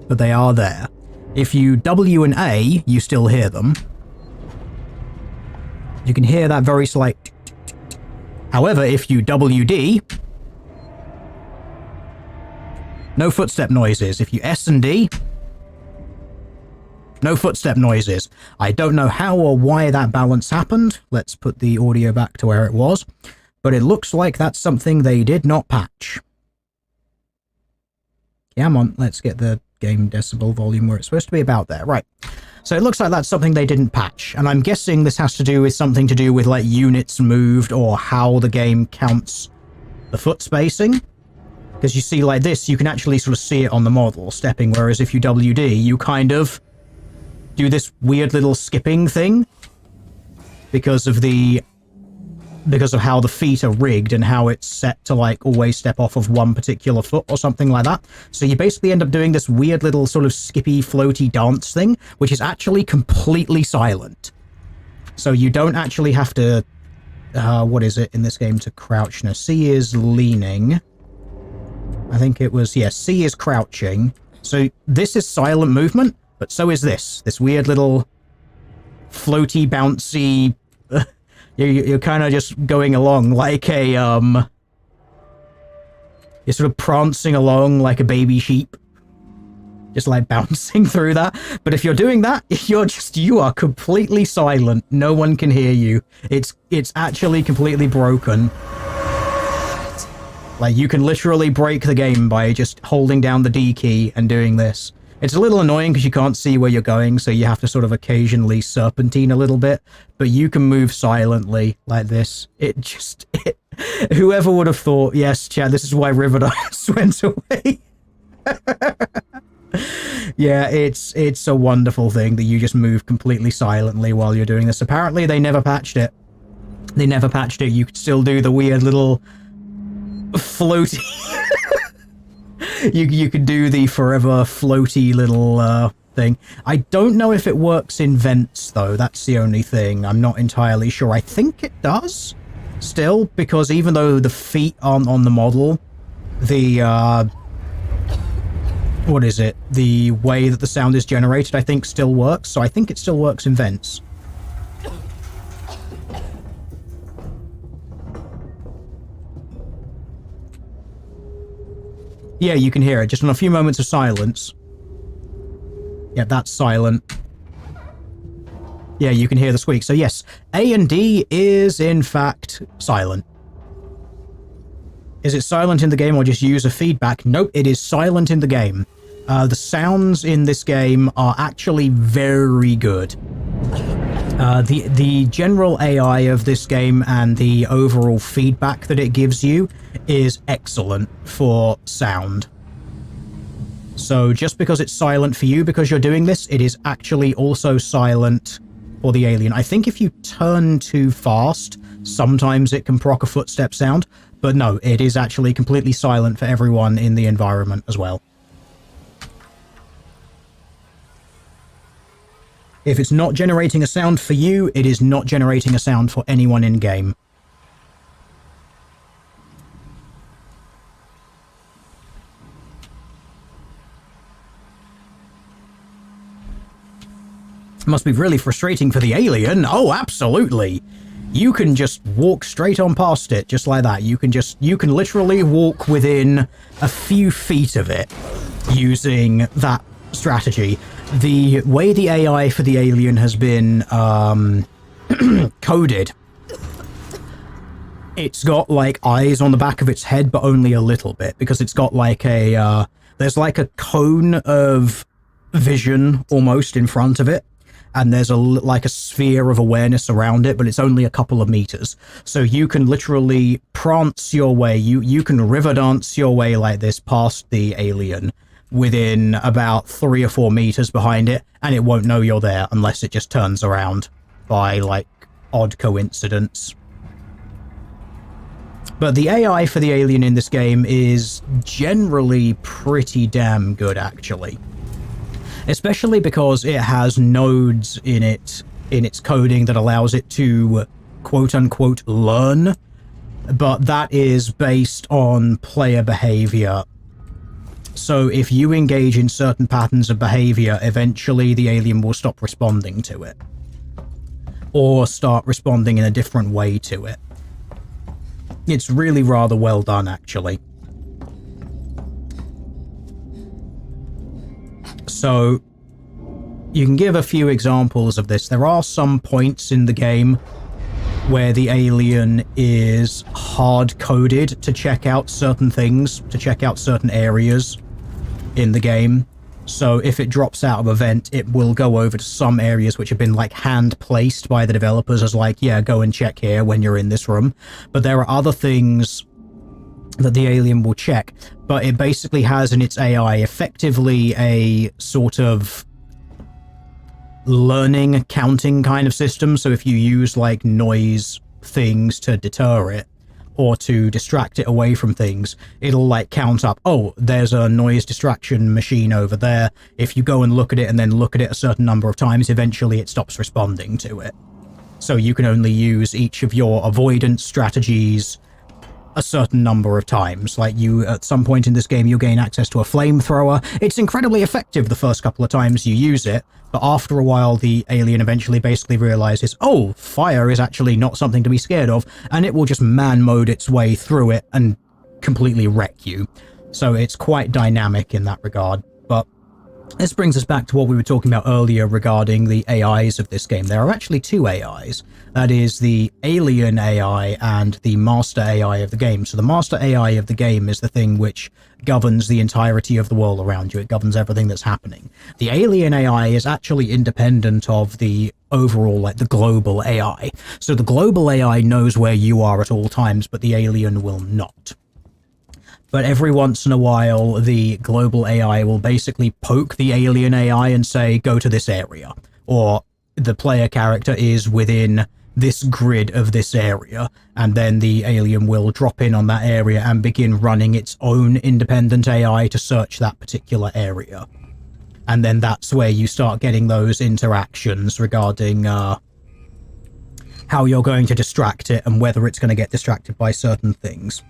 but they are there. If you W and A, you still hear them. You can hear that very slight... However, if you WD, no footstep noises. If you S and D, no footstep noises. I don't know how or why that balance happened. Let's put the audio back to where it was. But it looks like that's something they did not patch. Come on, let's get the game decibel volume where it's supposed to be, about there. Right. So it looks like that's something they didn't patch. And I'm guessing this has to do with something to do with, like, units moved or how the game counts the foot spacing. Because you see, like this, you can actually sort of see it on the model, stepping, whereas if you WD, you kind of do this weird little skipping thing. Because of how the feet are rigged and how it's set to, like, always step off of one particular foot or something like that. So you basically end up doing this weird little sort of skippy, floaty dance thing, which is actually completely silent. So you don't actually have to... what is it in this game to crouch? No, C is leaning. I think it was... Yeah, C is crouching. So this is silent movement, but so is this. This weird little floaty, bouncy. You're kind of just going along like a You're sort of prancing along like a baby sheep, just like bouncing through that. But if you're doing that, you are completely silent. No one can hear you. It's actually completely broken. Like, you can literally break the game by just holding down the D key and doing this. It's a little annoying because you can't see where you're going, so you have to sort of occasionally serpentine a little bit, but you can move silently like this. Whoever would have thought, yes, chat, this is why Riverdance went away. Yeah, it's a wonderful thing that you just move completely silently while you're doing this. Apparently, they never patched it. You could still do the weird little floaty. you could do the forever floaty little thing. I don't know if it works in vents though. That's the only thing. I'm not entirely sure. I think it does still, because even though the feet aren't on the model, the what is it? The way that the sound is generated, I think, still works. So I think it still works in vents. Yeah, you can hear it, just on a few moments of silence. Yeah, that's silent. Yeah, you can hear the squeak. So yes, A and D is in fact silent. Is it silent in the game or just user feedback? Nope, it is silent in the game. The sounds in this game are actually very good. The general AI of this game and the overall feedback that it gives you is excellent for sound. So just because it's silent for you because you're doing this, it is actually also silent for the alien. I think if you turn too fast, sometimes it can proc a footstep sound, but no, it is actually completely silent for everyone in the environment as well. If it's not generating a sound for you, it is not generating a sound for anyone in-game. It must be really frustrating for the alien. Oh, absolutely. You can just walk straight on past it, just like that. You can literally walk within a few feet of it using that strategy. The way the AI for the alien has been coded, it's got like eyes on the back of its head, but only a little bit, because it's got like a there's like a cone of vision almost in front of it, and there's like a sphere of awareness around it, but it's only a couple of meters. So you can literally prance your way, you can river dance your way like this past the alien within about 3 or 4 meters behind it, and it won't know you're there unless it just turns around by like odd coincidence. But the AI for the alien in this game is generally pretty damn good, actually. Especially because it has nodes in its coding that allows it to quote-unquote learn, but that is based on player behavior. So if you engage in certain patterns of behavior, eventually the alien will stop responding to it, or start responding in a different way to it. It's really rather well done, actually. So you can give a few examples of this. There are some points in the game where the alien is hard-coded to check out certain things, to check out certain areas in the game. So if it drops out of a vent, it will go over to some areas which have been like hand-placed by the developers as like, yeah, go and check here when you're in this room. But there are other things that the alien will check, but it basically has in its AI effectively a sort of learning counting kind of system. So if you use like noise things to deter it or to distract it away from things, it'll like count up, oh, there's a noise distraction machine over there. If you go and look at it and then look at it a certain number of times, eventually it stops responding to it. So you can only use each of your avoidance strategies a certain number of times. Like, you, at some point in this game, you'll gain access to a flamethrower. It's incredibly effective the first couple of times you use it, but after a while, the alien eventually basically realizes, oh, fire is actually not something to be scared of, and it will just man-mode its way through it and completely wreck you. So it's quite dynamic in that regard. But this brings us back to what we were talking about earlier regarding the AIs of this game. There are actually two AIs. That is the alien AI and the master AI of the game. So the master AI of the game is the thing which governs the entirety of the world around you. It governs everything that's happening. The alien AI is actually independent of the overall, like, the global AI. So the global AI knows where you are at all times, but the alien will not. But every once in a while, the global AI will basically poke the alien AI and say, go to this area. Or the player character is within this grid of this area, and then the alien will drop in on that area and begin running its own independent AI to search that particular area. And then that's where you start getting those interactions regarding how you're going to distract it and whether it's going to get distracted by certain things.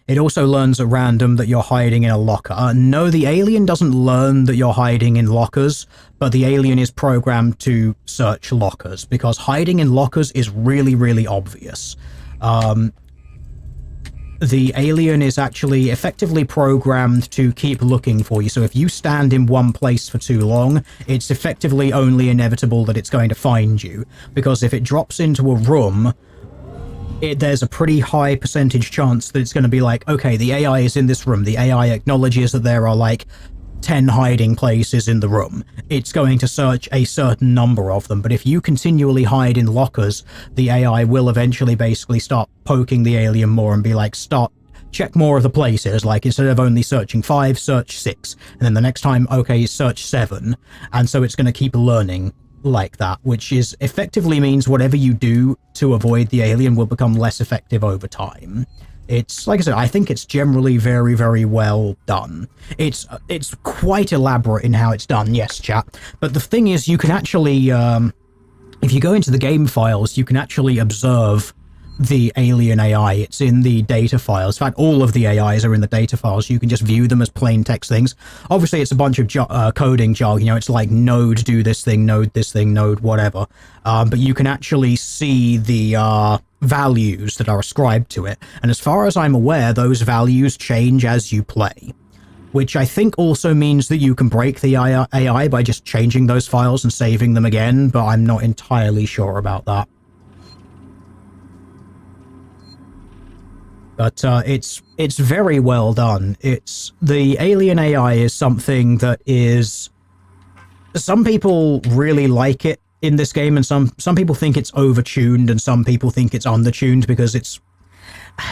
It also learns at random that you're hiding in a locker. No, the alien doesn't learn that you're hiding in lockers, but the alien is programmed to search lockers, because hiding in lockers is really, really obvious. The alien is actually effectively programmed to keep looking for you. So if you stand in one place for too long, it's effectively only inevitable that it's going to find you, because if it drops into a room, there's a pretty high percentage chance that it's going to be like, okay, the AI is in this room. The AI acknowledges that there are like 10 hiding places in the room. It's going to search a certain number of them. But if you continually hide in lockers, the AI will eventually basically start poking the alien more and be like, check more of the places. Like, instead of only searching 5, search 6. And then the next time, okay, search 7. And so it's going to keep learning like that, which is effectively means whatever you do to avoid the alien will become less effective over time. It's, like I said, I think it's generally very, very well done. It's quite elaborate in how it's done, yes, chat. But the thing is, you can actually, if you go into the game files, you can actually observe the alien AI. It's in the data files. In fact, all of the AIs are in the data files. You can just view them as plain text things. Obviously, it's a bunch of coding jargon. You know, it's like node do this thing, node this thing, node whatever. But you can actually see the values that are ascribed to it. And as far as I'm aware, those values change as you play, which I think also means that you can break the AI by just changing those files and saving them again, but I'm not entirely sure about that. But it's very well done. The alien AI is something that is, some people really like it in this game, and some people think it's overtuned, and some people think it's undertuned, because it's,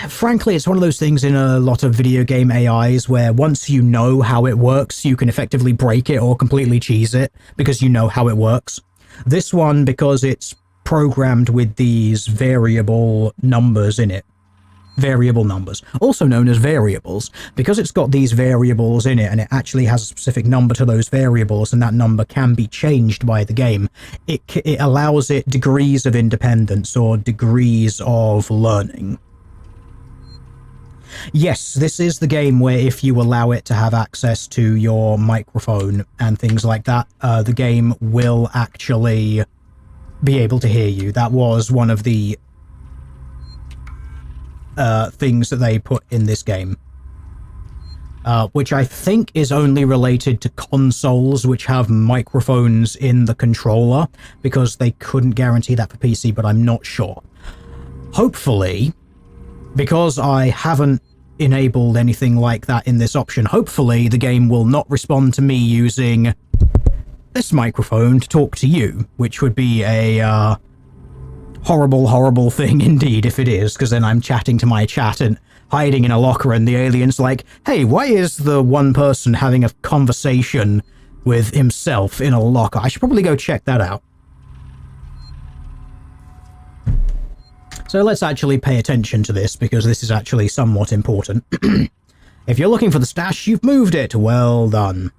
frankly, it's one of those things in a lot of video game AIs where once you know how it works, you can effectively break it or completely cheese it because you know how it works. This one, because it's programmed with these variable numbers in it, variable numbers, also known as variables, because it's got these variables in it and it actually has a specific number to those variables, and that number can be changed by the game. It allows it degrees of independence or degrees of learning. Yes, this is the game where if you allow it to have access to your microphone and things like that, the game will actually be able to hear you. That was one of the things that they put in this game, which I think is only related to consoles which have microphones in the controller, because they couldn't guarantee that for PC, but I'm not sure. Hopefully, because I haven't enabled anything like that in this option, hopefully the game will not respond to me using this microphone to talk to you, which would be a horrible, horrible thing indeed if it is, because then I'm chatting to my chat and hiding in a locker and the alien's like, hey, why is the one person having a conversation with himself in a locker? I should probably go check that out. So let's actually pay attention to this, because this is actually somewhat important. If you're looking for the stash, you've moved it. Well done.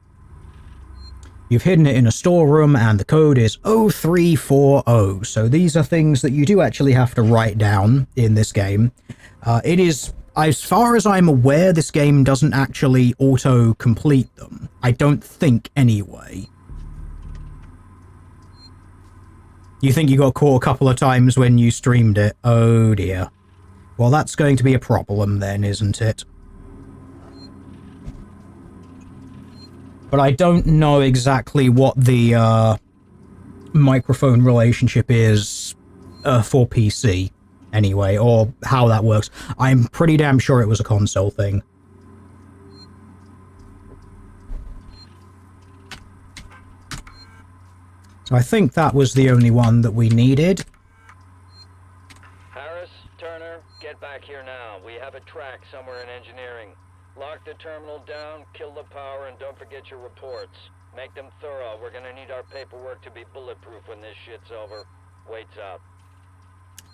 You've hidden it in a storeroom, and the code is 0340. So these are things that you do actually have to write down in this game. It is, as far as I'm aware, this game doesn't actually auto-complete them. I don't think, anyway. You think you got caught a couple of times when you streamed it? Oh dear. Well, that's going to be a problem then, isn't it? But I don't know exactly what the microphone relationship is for PC, anyway, or how that works. I'm pretty damn sure it was a console thing. So I think that was the only one that we needed. Harris, Turner, get back here now. We have a track somewhere in engineering. Lock the terminal down, kill the power, and don't forget your reports. Make them thorough. We're gonna need our paperwork to be bulletproof when this shit's over. Waits up.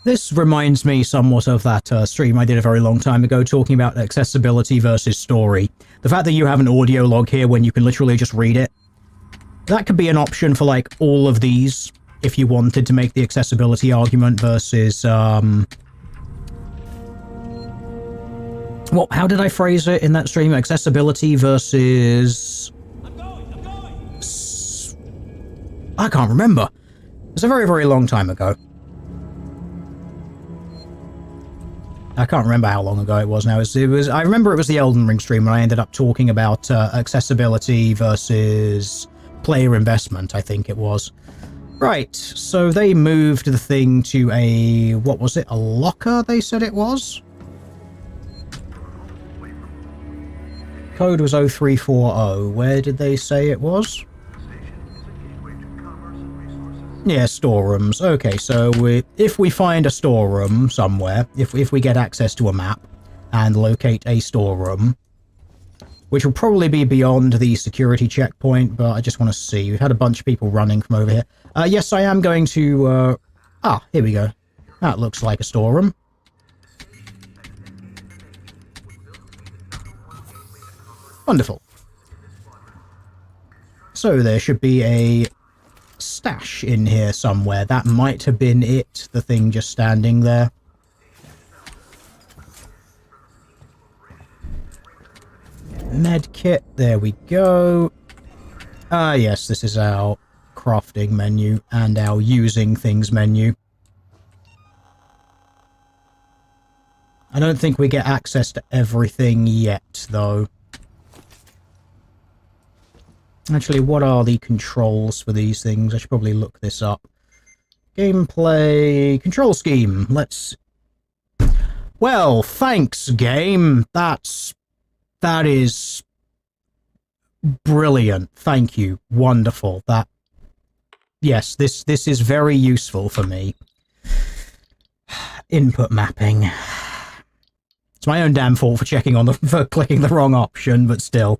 This reminds me somewhat of that stream I did a very long time ago talking about accessibility versus story. The fact that you have an audio log here when you can literally just read it. That could be an option for, like, all of these, if you wanted to make the accessibility argument versus, well, how did I phrase it in that stream? Accessibility versus... I can't remember. It's a very, very long time ago. I can't remember how long ago it was now. I remember it was the Elden Ring stream when I ended up talking about accessibility versus player investment, I think it was. Right, so they moved the thing to a... what was it? A locker, they said it was? Code was 0340. Where did they say it was? Yeah, storerooms. Okay, so if we find a storeroom somewhere, if we get access to a map and locate a storeroom, which will probably be beyond the security checkpoint, but I just want to see. We've had a bunch of people running from over here. Yes, I am going to... here we go. That looks like a storeroom. Wonderful. So there should be a stash in here somewhere. That might have been it, the thing just standing there. Med kit, there we go. Yes, this is our crafting menu and our using things menu. I don't think we get access to everything yet, though. Actually, what are the controls for these things? I should probably look this up. Gameplay... control scheme. Let's... well, thanks, game. That is... brilliant. Thank you. Wonderful. Yes, this is very useful for me. Input mapping. It's my own damn fault for for clicking the wrong option, but still.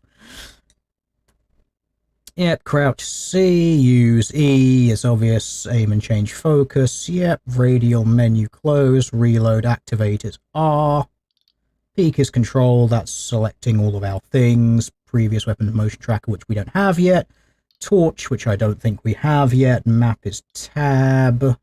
Yep, crouch C, use E, it's obvious, aim and change focus, yep, radial menu close, reload activate is R, peek is control, that's selecting all of our things, previous weapon motion tracker, which we don't have yet, torch, which I don't think we have yet, map is tab.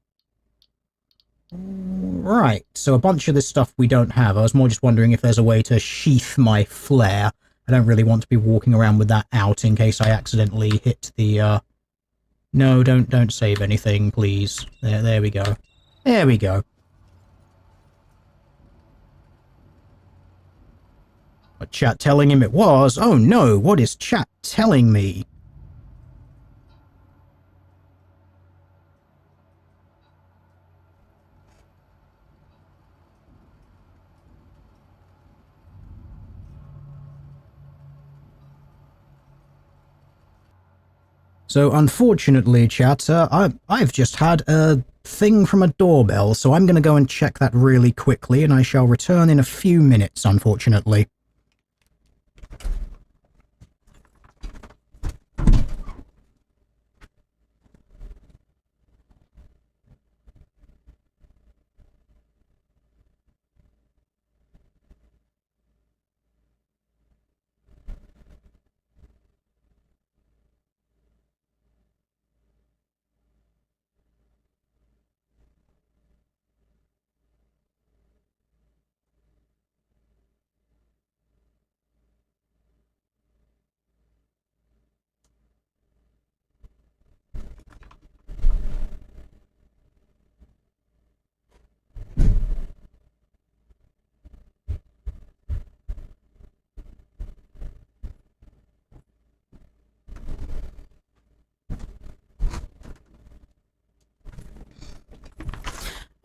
Right, so a bunch of this stuff we don't have. I was more just wondering if there's a way to sheath my flare. I don't really want to be walking around with that out in case I accidentally hit the, No, don't save anything, please. There we go. There we go. What chat telling him it was? Oh no, what is chat telling me? So, unfortunately, chat, I've just had a thing from a doorbell, so I'm going to go and check that really quickly, and I shall return in a few minutes, unfortunately.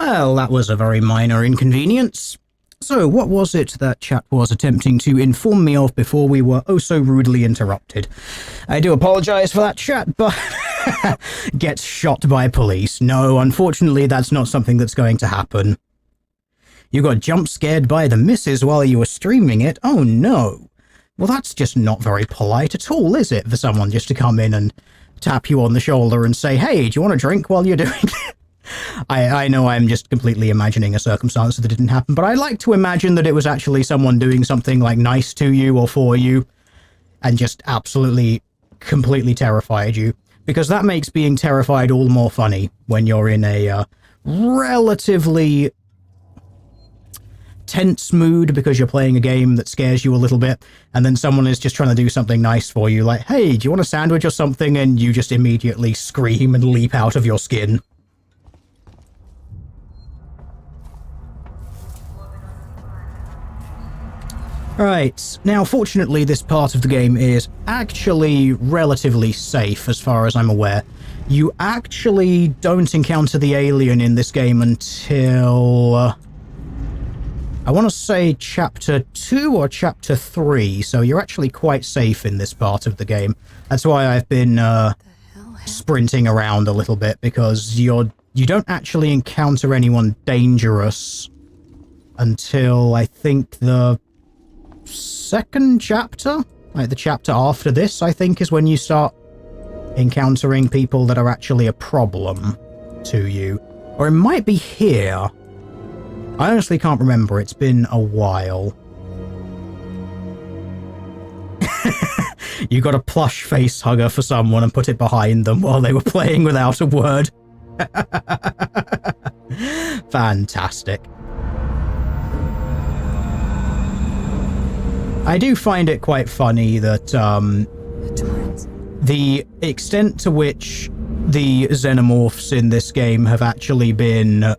Well, that was a very minor inconvenience. So, what was it that chat was attempting to inform me of before we were oh so rudely interrupted? I do apologise for that, chat, but gets shot by police. No, unfortunately, that's not something that's going to happen. You got jump scared by the missus while you were streaming it? Oh no. Well, that's just not very polite at all, is it, for someone just to come in and tap you on the shoulder and say, hey, do you want a drink while you're doing it? I know I'm just completely imagining a circumstance that didn't happen, but I like to imagine that it was actually someone doing something like nice to you or for you and just absolutely, completely terrified you, because that makes being terrified all the more funny when you're in a relatively tense mood because you're playing a game that scares you a little bit, and then someone is just trying to do something nice for you, like, hey, do you want a sandwich or something? And you just immediately scream and leap out of your skin. Right, now fortunately this part of the game is actually relatively safe as far as I'm aware. You actually don't encounter the alien in this game until I want to say chapter 2 or chapter 3, so you're actually quite safe in this part of the game. That's why I've been sprinting around a little bit, because you don't actually encounter anyone dangerous until I think the second chapter, like the chapter after this, I think, is when you start encountering people that are actually a problem to you. Or it might be here. I honestly can't remember. It's been a while. You got a plush face hugger for someone and put it behind them while they were playing without a word. Fantastic. I do find it quite funny that the extent to which the xenomorphs in this game have actually been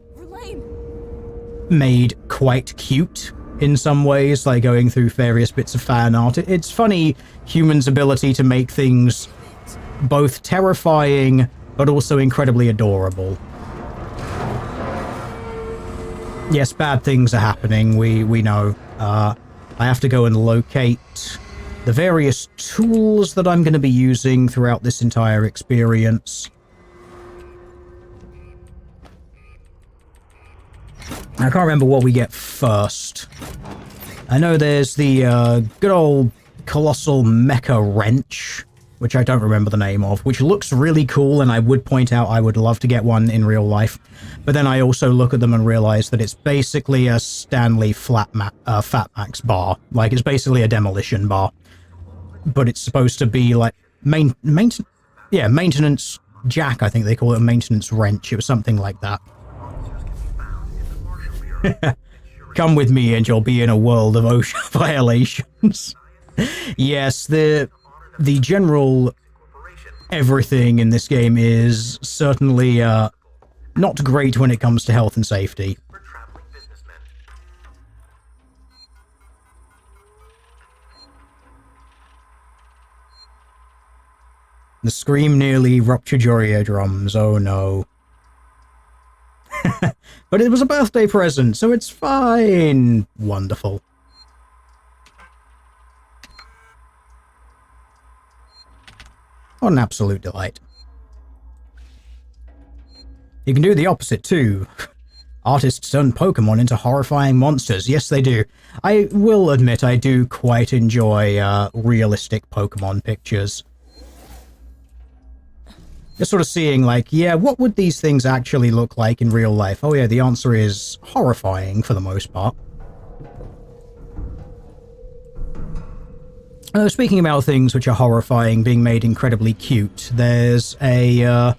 made quite cute in some ways, like going through various bits of fan art. It's funny, humans' ability to make things both terrifying but also incredibly adorable. Yes, bad things are happening, we know. I have to go and locate the various tools that I'm going to be using throughout this entire experience. I can't remember what we get first. I know there's the good old colossal mecha wrench, which I don't remember the name of, which looks really cool, and I would point out I would love to get one in real life. But then I also look at them and realize that it's basically a Stanley Fatmax bar. Like, it's basically a demolition bar. But it's supposed to be like maintenance jack, I think they call it, a maintenance wrench. It was something like that. Come with me and you'll be in a world of OSHA violations. Yes, the general everything in this game is certainly not great when it comes to health and safety. The scream nearly ruptured your eardrums, oh no. But it was a birthday present, so it's fine. Wonderful. What an absolute delight. You can do the opposite too. Artists turn Pokemon into horrifying monsters. Yes, they do. I will admit I do quite enjoy realistic Pokemon pictures. Just sort of seeing, like, yeah, what would these things actually look like in real life? Oh yeah, the answer is horrifying for the most part. Speaking about things which are horrifying being made incredibly cute, there's a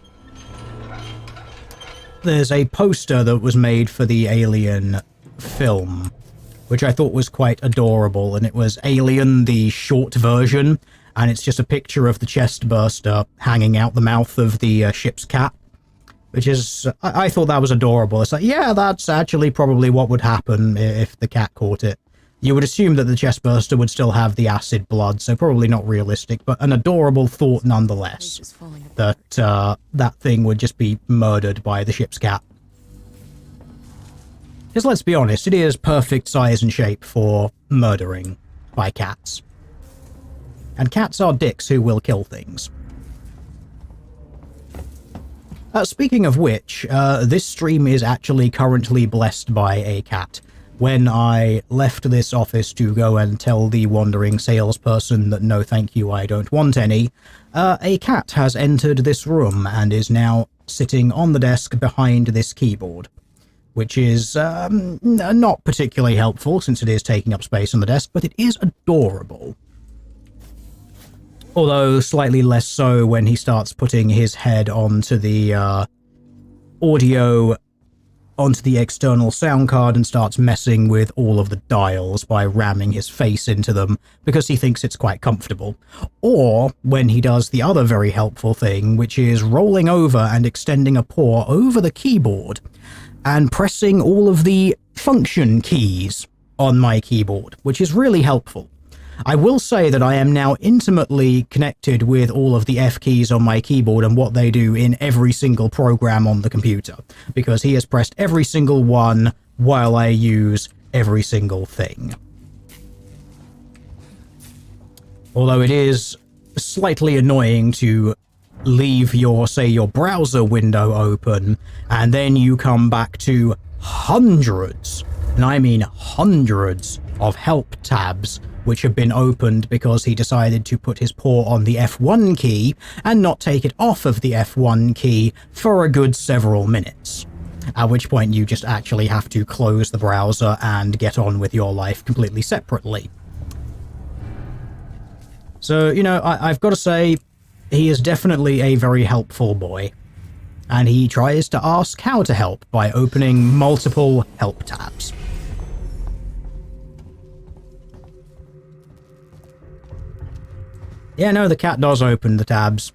poster that was made for the Alien film, which I thought was quite adorable, and it was Alien, the short version, and it's just a picture of the chest burster hanging out the mouth of the ship's cat, which is, I thought that was adorable. It's like, yeah, that's actually probably what would happen if the cat caught it. You would assume that the chest burster would still have the acid blood, so probably not realistic, but an adorable thought nonetheless, that that thing would just be murdered by the ship's cat. Because let's be honest, it is perfect size and shape for murdering by cats. And cats are dicks who will kill things. Speaking of which, this stream is actually currently blessed by a cat. When I left this office to go and tell the wandering salesperson that no thank you, I don't want any, a cat has entered this room and is now sitting on the desk behind this keyboard, which is not particularly helpful since it is taking up space on the desk, but it is adorable. Although slightly less so when he starts putting his head onto the onto the external sound card and starts messing with all of the dials by ramming his face into them because he thinks it's quite comfortable. Or when he does the other very helpful thing, which is rolling over and extending a paw over the keyboard and pressing all of the function keys on my keyboard, which is really helpful. I will say that I am now intimately connected with all of the F keys on my keyboard and what they do in every single program on the computer, because he has pressed every single one while I use every single thing. Although it is slightly annoying to leave your, say, your browser window open, and then you come back to hundreds, and I mean hundreds, of help tabs which have been opened because he decided to put his paw on the F1 key and not take it off of the F1 key for a good several minutes. At which point you just actually have to close the browser and get on with your life completely separately. So, you know, I've got to say, he is definitely a very helpful boy. And he tries to ask how to help by opening multiple help tabs. Yeah, no, the cat does open the tabs.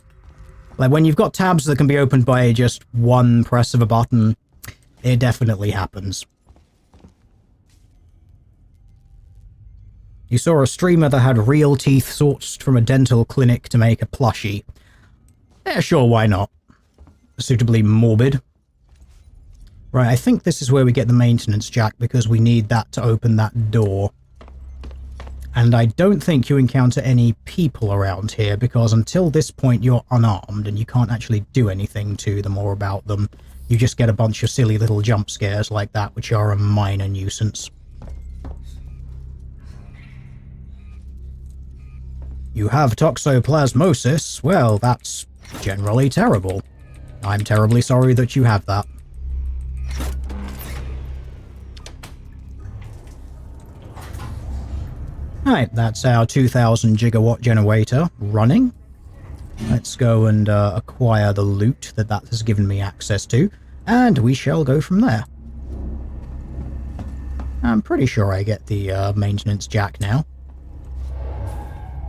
Like, when you've got tabs that can be opened by just one press of a button, it definitely happens. You saw a streamer that had real teeth sourced from a dental clinic to make a plushie. Yeah, sure, why not? Suitably morbid. Right, I think this is where we get the maintenance jack, because we need that to open that door. And I don't think you encounter any people around here, because until this point you're unarmed and you can't actually do anything to them or about them. You just get a bunch of silly little jump scares like that, which are a minor nuisance. You have toxoplasmosis. Well, that's generally terrible. I'm terribly sorry that you have that. Right, that's our 2000 gigawatt generator running. Let's go and acquire the loot that has given me access to, and we shall go from there. I'm pretty sure I get the maintenance jack now.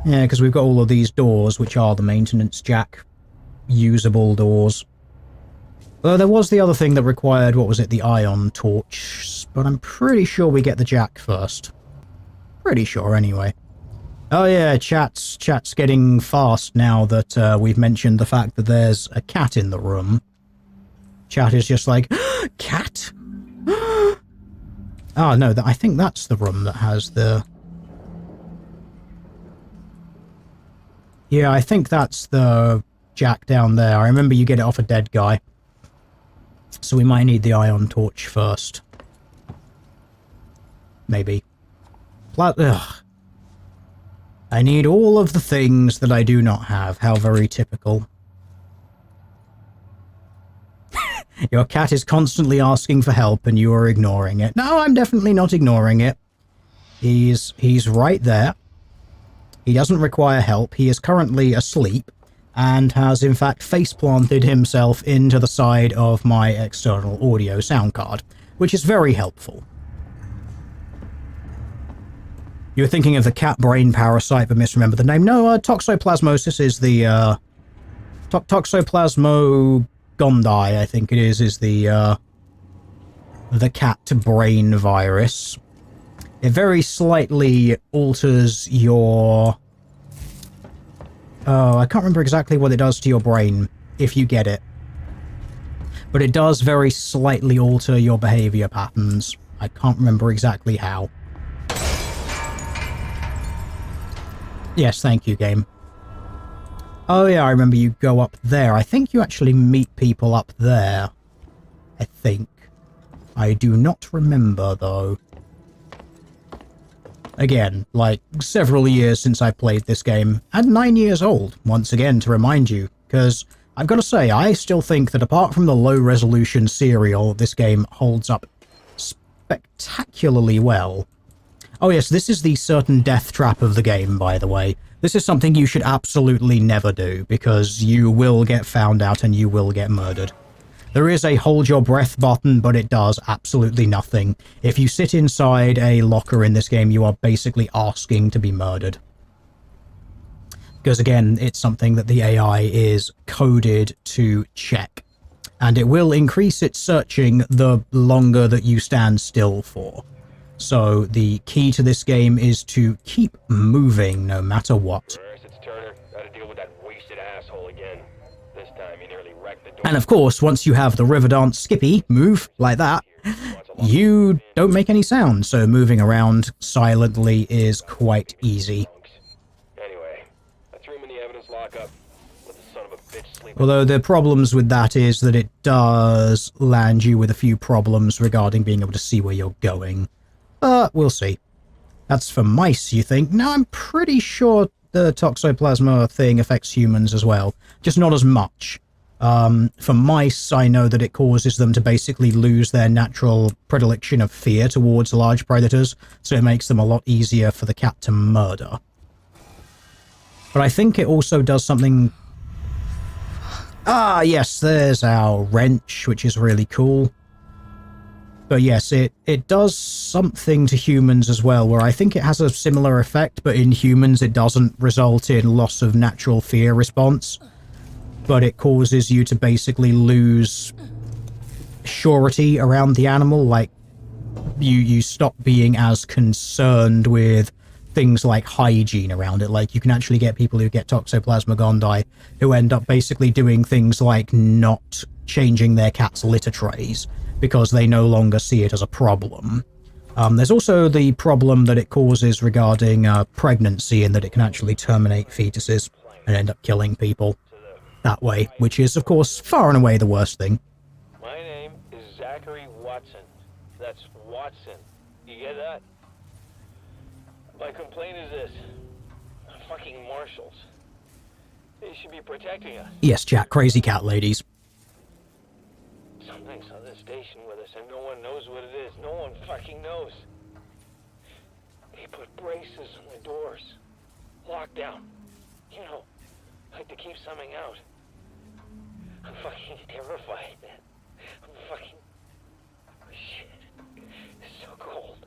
Yeah, because we've got all of these doors, which are the maintenance jack usable doors. Well, there was the other thing that required, what was it, the ion torch, but I'm pretty sure we get the jack first. Pretty sure, anyway. Oh yeah, chat's getting fast now that we've mentioned the fact that there's a cat in the room. Chat is just like, cat? Oh no, I think that's the room that has the... Yeah, I think that's the jack down there. I remember you get it off a dead guy. So we might need the ion torch first. Maybe. Ugh. I need all of the things that I do not have. How very typical. Your cat is constantly asking for help and you are ignoring it. No, I'm definitely not ignoring it. He's right there. He doesn't require help. He is currently asleep and has in fact face-planted himself into the side of my external audio sound card, which is very helpful. You were thinking of the cat brain parasite, but misremember the name. No, toxoplasmosis is the, toxoplasmogonadai, I think it is the cat brain virus. It very slightly alters your... Oh, I can't remember exactly what it does to your brain, if you get it. But it does very slightly alter your behavior patterns. I can't remember exactly how. Yes, thank you, game. Oh yeah, I remember you go up there. I think you actually meet people up there. I think. I do not remember, though. Again, like, several years since I played this game, and 9 years old, once again, to remind you, because I've got to say, I still think that apart from the low-resolution serial, this game holds up spectacularly well. Oh yes, this is the certain death trap of the game, by the way. This is something you should absolutely never do, because you will get found out and you will get murdered. There is a hold your breath button, but it does absolutely nothing. If you sit inside a locker in this game, you are basically asking to be murdered. Because again, it's something that the AI is coded to check. And it will increase its searching the longer that you stand still for. So the key to this game is to keep moving no matter what. And of course, once you have the Riverdance Skippy move like that, you don't make any sound, so moving around silently is quite easy. Although the problems with that is that it does land you with a few problems regarding being able to see where you're going. But we'll see. That's for mice, you think? No, I'm pretty sure the toxoplasma thing affects humans as well, just not as much. For mice, I know that it causes them to basically lose their natural predilection of fear towards large predators, so it makes them a lot easier for the cat to murder. But I think it also does something... Ah, yes, there's our wrench, which is really cool. But yes, it does something to humans as well, where I think it has a similar effect, but in humans it doesn't result in loss of natural fear response. But it causes you to basically lose surety around the animal, like you stop being as concerned with things like hygiene around it. Like you can actually get people who get Toxoplasma gondii who end up basically doing things like not changing their cat's litter trays because they no longer see it as a problem. There's also the problem that it causes regarding pregnancy, and that it can actually terminate fetuses and end up killing people that way, which is, of course, far and away the worst thing. My name is Zachary Watson. That's Watson. You get that? My complaint is this. Fucking marshals. They should be protecting us. Yes, chat, crazy cat ladies. Something's on this station with us and no one knows what it is. No one fucking knows. They put braces on the doors. Lockdown. You know, like to keep something out. I'm fucking terrified, man. I'm fucking... Shit. It's so cold.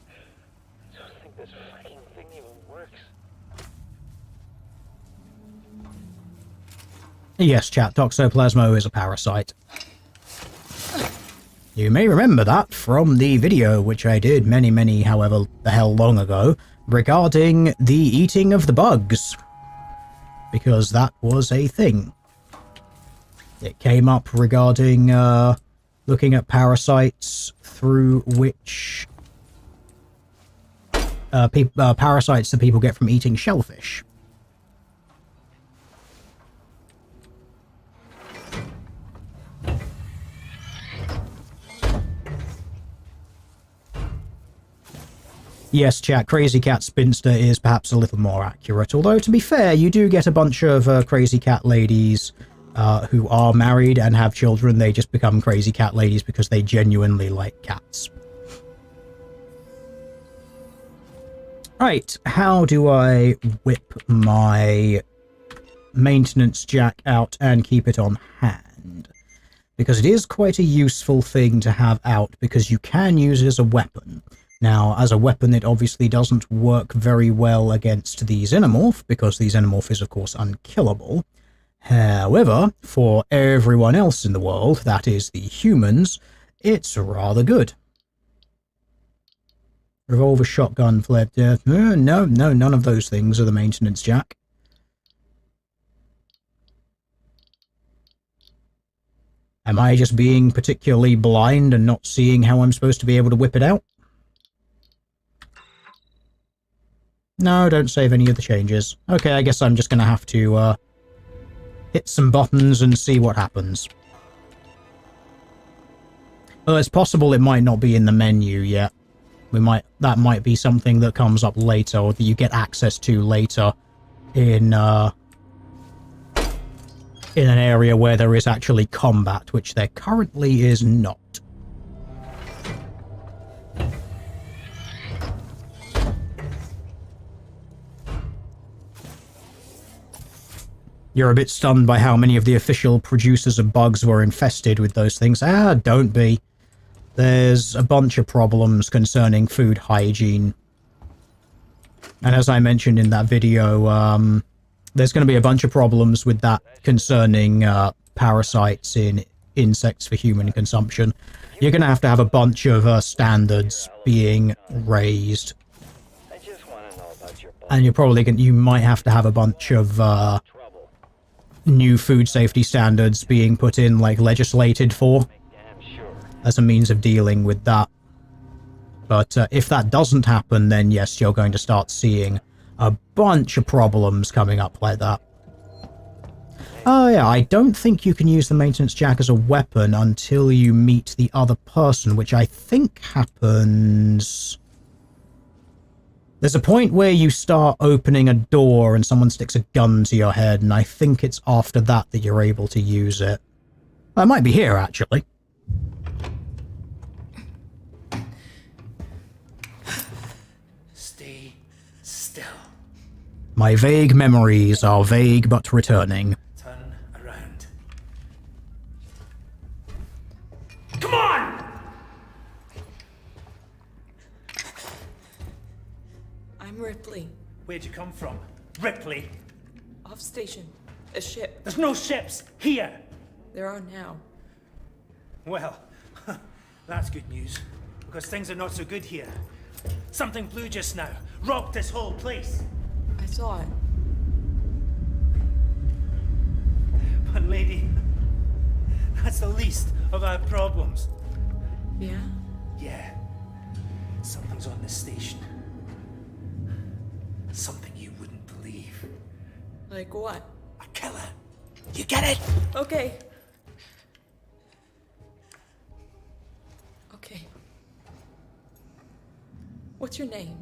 I don't think this fucking thing even works. Yes, chat, Toxoplasma is a parasite. You may remember that from the video which I did many, however the hell long ago, regarding the eating of the bugs. Because that was a thing. It came up regarding looking at parasites through which parasites that people get from eating shellfish. Yes, chat, Crazy Cat Spinster is perhaps a little more accurate, although to be fair, you do get a bunch of crazy cat ladies who are married and have children. They just become crazy cat ladies because they genuinely like cats. Right, how do I whip my maintenance jack out and keep it on hand? Because it is quite a useful thing to have out, because you can use it as a weapon. Now, as a weapon, it obviously doesn't work very well against the Xenomorph, because the Xenomorph is, of course, unkillable. However, for everyone else in the world, that is, the humans, it's rather good. Revolver, shotgun, flare... no, none of those things are the maintenance jack. Am I just being particularly blind and not seeing how I'm supposed to be able to whip it out? No, don't save any of the changes. Okay, I guess I'm just gonna have to, hit some buttons and see what happens. Well, it's possible it might not be in the menu yet. That might be something that comes up later, or that you get access to later in an area where there is actually combat, which there currently is not. You're a bit stunned by how many of the official producers of bugs were infested with those things. Ah, don't be. There's a bunch of problems concerning food hygiene. And as I mentioned in that video, there's going to be a bunch of problems with that concerning parasites in insects for human consumption. You're going to have a bunch of standards being raised. And you might have to have a bunch of new food safety standards being put in, like legislated for, as a means of dealing with that. But if that doesn't happen, then yes, you're going to start seeing a bunch of problems coming up like that. Oh yeah, I don't think you can use the maintenance jack as a weapon until you meet the other person, which I think happens... There's a point where you start opening a door and someone sticks a gun to your head, and I think it's after that you're able to use it. Well, it might be here, actually. Stay still. My vague memories are vague but returning. Turn around. Come on! I'm Ripley. Where'd you come from? Ripley? Off station. A ship. There's no ships here! There are now. Well, that's good news. Because things are not so good here. Something blue just now. Rocked this whole place. I saw it. But lady, that's the least of our problems. Yeah? Yeah. Something's on this station. Something you wouldn't believe. Like what? A killer. You get it? Okay. Okay. What's your name?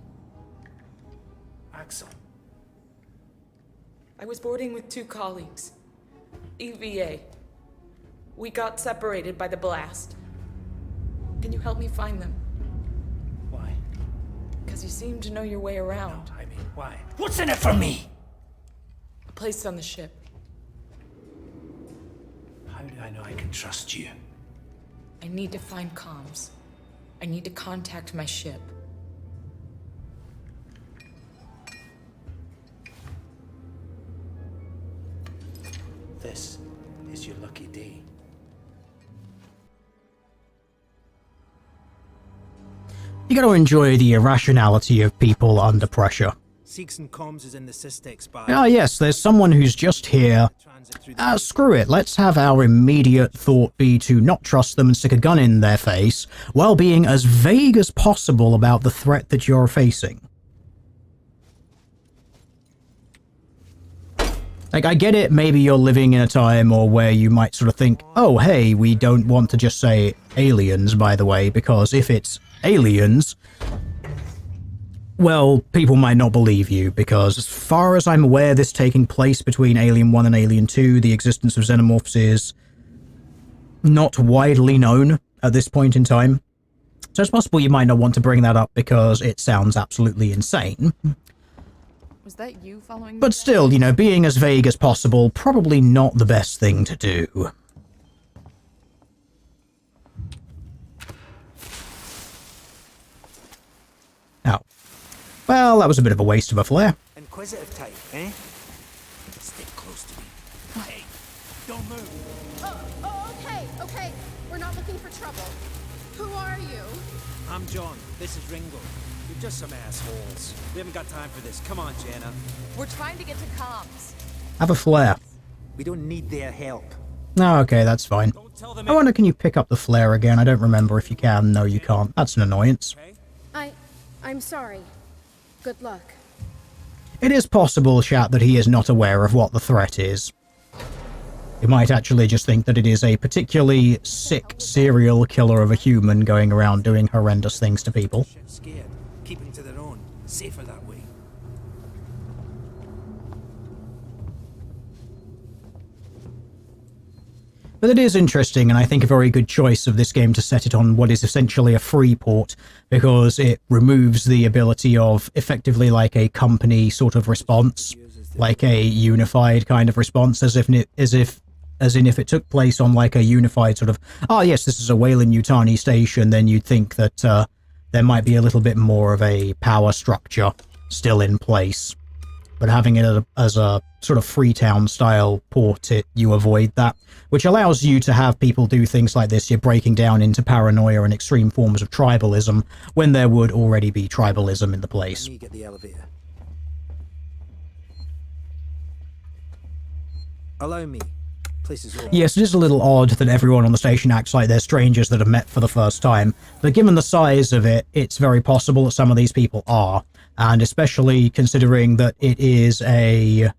Axel. I was boarding with 2 colleagues. EVA. We got separated by the blast. Can you help me find them? Why? Because you seem to know your way around. No, I mean, why? What's in it for me? A place on the ship. How do I know I can trust you? I need to find comms. I need to contact my ship. This is your lucky day. You got to enjoy the irrationality of people under pressure. Seeks and comms is in the Systex by. Ah, yes, there's someone who's just here. Screw it, let's have our immediate thought be to not trust them and stick a gun in their face, while being as vague as possible about the threat that you're facing. Like, I get it, maybe you're living in a time or where you might sort of think, oh, hey, we don't want to just say aliens, by the way, because if it's aliens, well, people might not believe you, because as far as I'm aware, this taking place between Alien 1 and Alien 2, the existence of xenomorphs is not widely known at this point in time. So it's possible you might not want to bring that up because it sounds absolutely insane. Was that you following? But still, you know, being as vague as possible, probably not the best thing to do. Oh. Well, that was a bit of a waste of a flare. Inquisitive type, eh? Stay close to me. Hey, don't move. Okay. We're not looking for trouble. Who are you? I'm John. This is Ringo. You're just some assholes. We haven't got time for this. Come on, Jenna. We're trying to get to comms. Have a flare. We don't need their help. No, okay, that's fine. I wonder, can you pick up the flare again? I don't remember if you can. No, you can't. That's an annoyance. I'm sorry. Good luck. It is possible, chat, that he is not aware of what the threat is. You might actually just think that it is a particularly sick serial killer of a human going around doing horrendous things to people. Scared, keeping to their own, safer that way. But it is interesting, and I think a very good choice of this game to set it on what is essentially a free port, because it removes the ability of effectively like a company sort of response, like a unified kind of response, as in if it took place on like a unified sort of, oh yes, this is a Weyland-Yutani station, then you'd think that there might be a little bit more of a power structure still in place. But having it as a sort of Freetown style port, you avoid that, which allows you to have people do things like this. You're breaking down into paranoia and extreme forms of tribalism when there would already be tribalism in the place. Let me get the elevator. Allow me. Yes, it is a little odd that everyone on the station acts like they're strangers that have met for the first time, but given the size of it, it's very possible that some of these people are, and especially considering that it is a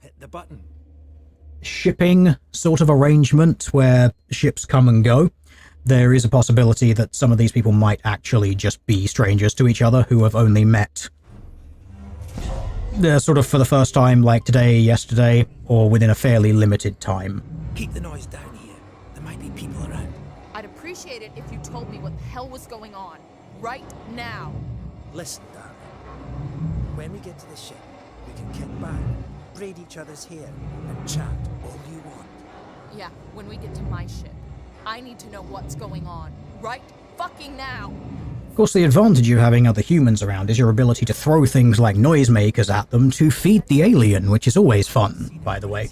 shipping sort of arrangement where ships come and go, there is a possibility that some of these people might actually just be strangers to each other who have only met sort of for the first time, like today, yesterday, or within a fairly limited time. Keep the noise down here. There might be people around. I'd appreciate it if you told me what the hell was going on. Right now. Listen, darling. When we get to the ship, we can kick back, braid each other's hair, and chat all you want. Yeah, when we get to my ship. I need to know what's going on. Right fucking now. Of course, the advantage of having other humans around is your ability to throw things like noisemakers at them to feed the alien, which is always fun, by the way.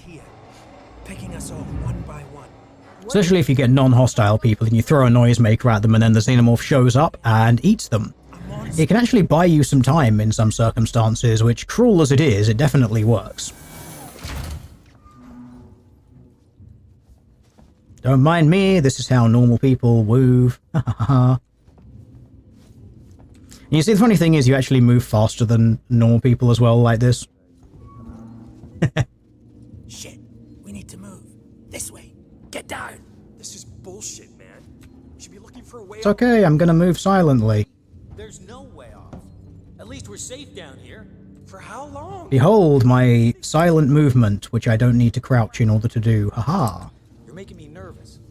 Picking us off one by one. Especially if you get non-hostile people and you throw a noisemaker at them and then the xenomorph shows up and eats them. It can actually buy you some time in some circumstances, which, cruel as it is, it definitely works. Don't mind me, this is how normal people move. You see, the funny thing is you actually move faster than normal people as well, like this. Shit, we need to move. This way. Get down. This is bullshit, man. We should be looking for a way. It's okay, I'm gonna move silently. There's no way off. At least we're safe down here. For how long? Behold my silent movement, which I don't need to crouch in order to do. Haha. You're making me nervous.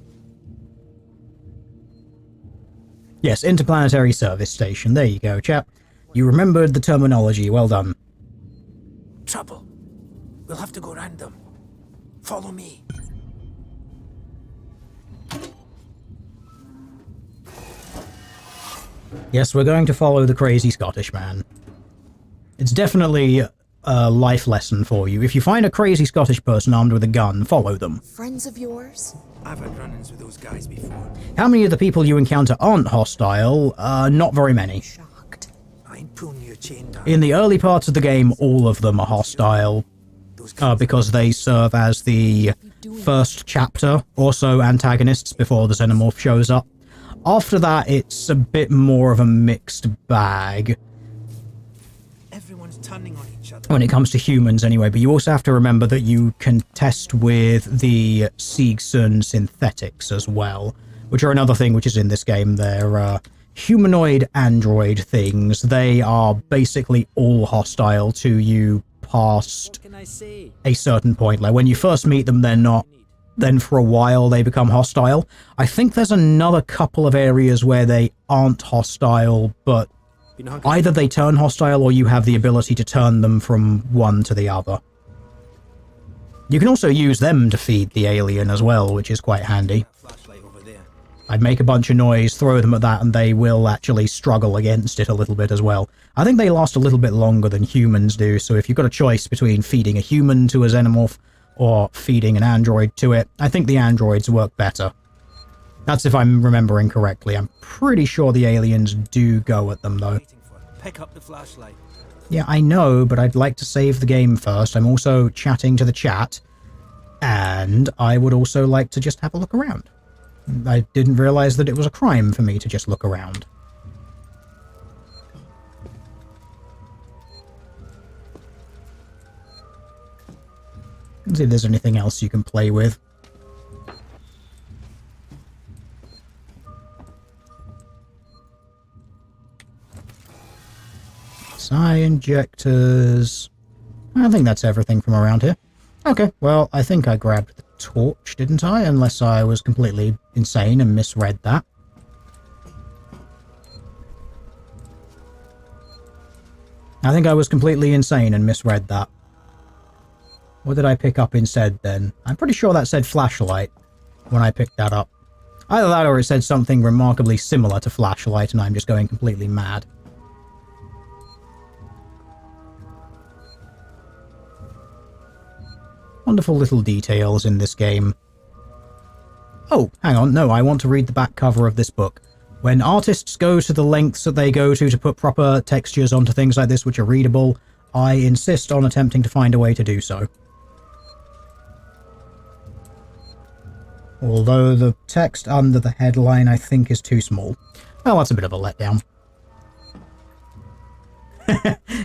Yes, Interplanetary Service Station. There you go, chap. You remembered the terminology. Well done. Trouble. We'll have to go round them. Follow me. Yes, we're going to follow the crazy Scottish man. It's definitely a life lesson for you. If you find a crazy Scottish person armed with a gun, follow them. Friends of yours? I've had run-ins with those guys before. How many of the people you encounter aren't hostile? Not very many. I ain't pulling your chain down. In the early parts of the game, all of them are hostile. Because they serve as the first chapter, also antagonists before the xenomorph shows up. After that, it's a bit more of a mixed bag. Everyone's turning on each other. When it comes to humans anyway, but you also have to remember that you can test with the Seegson synthetics as well, which are another thing which is in this game. They're humanoid android things. They are basically all hostile to you past a certain point. Like when you first meet them, they're not. Then for a while they become hostile. I think there's another couple of areas where they aren't hostile, but either they turn hostile or you have the ability to turn them from one to the other. You can also use them to feed the alien as well, which is quite handy. I'd make a bunch of noise, throw them at that, and they will actually struggle against it a little bit as well. I think they last a little bit longer than humans do, so if you've got a choice between feeding a human to a xenomorph or feeding an android to it, I think the androids work better. That's if I'm remembering correctly. I'm pretty sure the aliens do go at them, though. Pick up the flashlight. Yeah, I know, but I'd like to save the game first. I'm also chatting to the chat. And I would also like to just have a look around. I didn't realize that it was a crime for me to just look around. Let's see if there's anything else you can play with. Psi injectors. I think that's everything from around here. Okay, well, I think I grabbed the torch, didn't I? Unless I was completely insane and misread that. I think I was completely insane and misread that. What did I pick up instead then? I'm pretty sure that said flashlight when I picked that up. Either that or it said something remarkably similar to flashlight and I'm just going completely mad. Wonderful little details in this game. Oh, hang on, no, I want to read the back cover of this book. When artists go to the lengths that they go to put proper textures onto things like this which are readable, I insist on attempting to find a way to do so. Although the text under the headline I think is too small. Well, that's a bit of a letdown.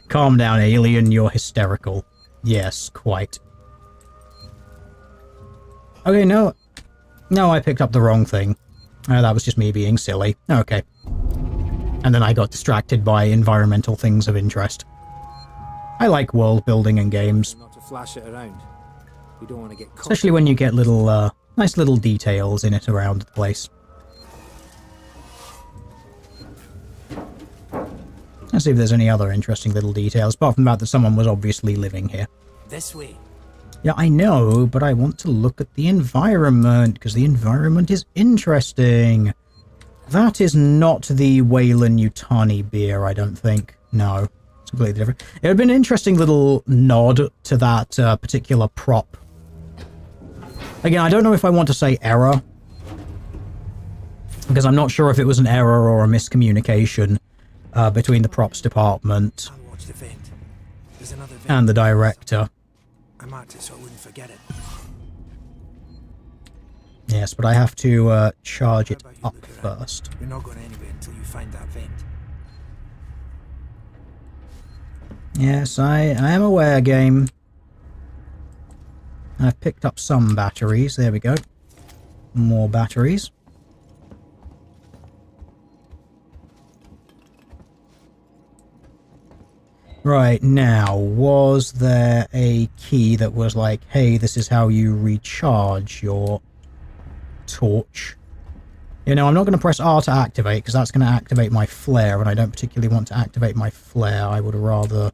Calm down, alien, you're hysterical. Yes, quite. Okay, no, I picked up the wrong thing. That was just me being silly. Okay. And then I got distracted by environmental things of interest. I like world building in games. Not to flash it around. We don't want to get caught. Especially when you get little, nice little details in it around the place. Let's see if there's any other interesting little details, apart from the fact that someone was obviously living here. This way. Yeah, I know, but I want to look at the environment, because the environment is interesting. That is not the Weyland-Yutani beer, I don't think. No, it's completely different. It would have been an interesting little nod to that particular prop. Again, I don't know if I want to say error, because I'm not sure if it was an error or a miscommunication between the props department and the director. I marked it so I wouldn't forget it. Yes, but I have to charge it up first. You're not going anywhere until you find that vent. Yes, I am aware, game. I've picked up some batteries. There we go. More batteries. Right, now, was there a key that was like, hey, this is how you recharge your torch? You know, I'm not going to press R to activate, because that's going to activate my flare, and I don't particularly want to activate my flare. I would rather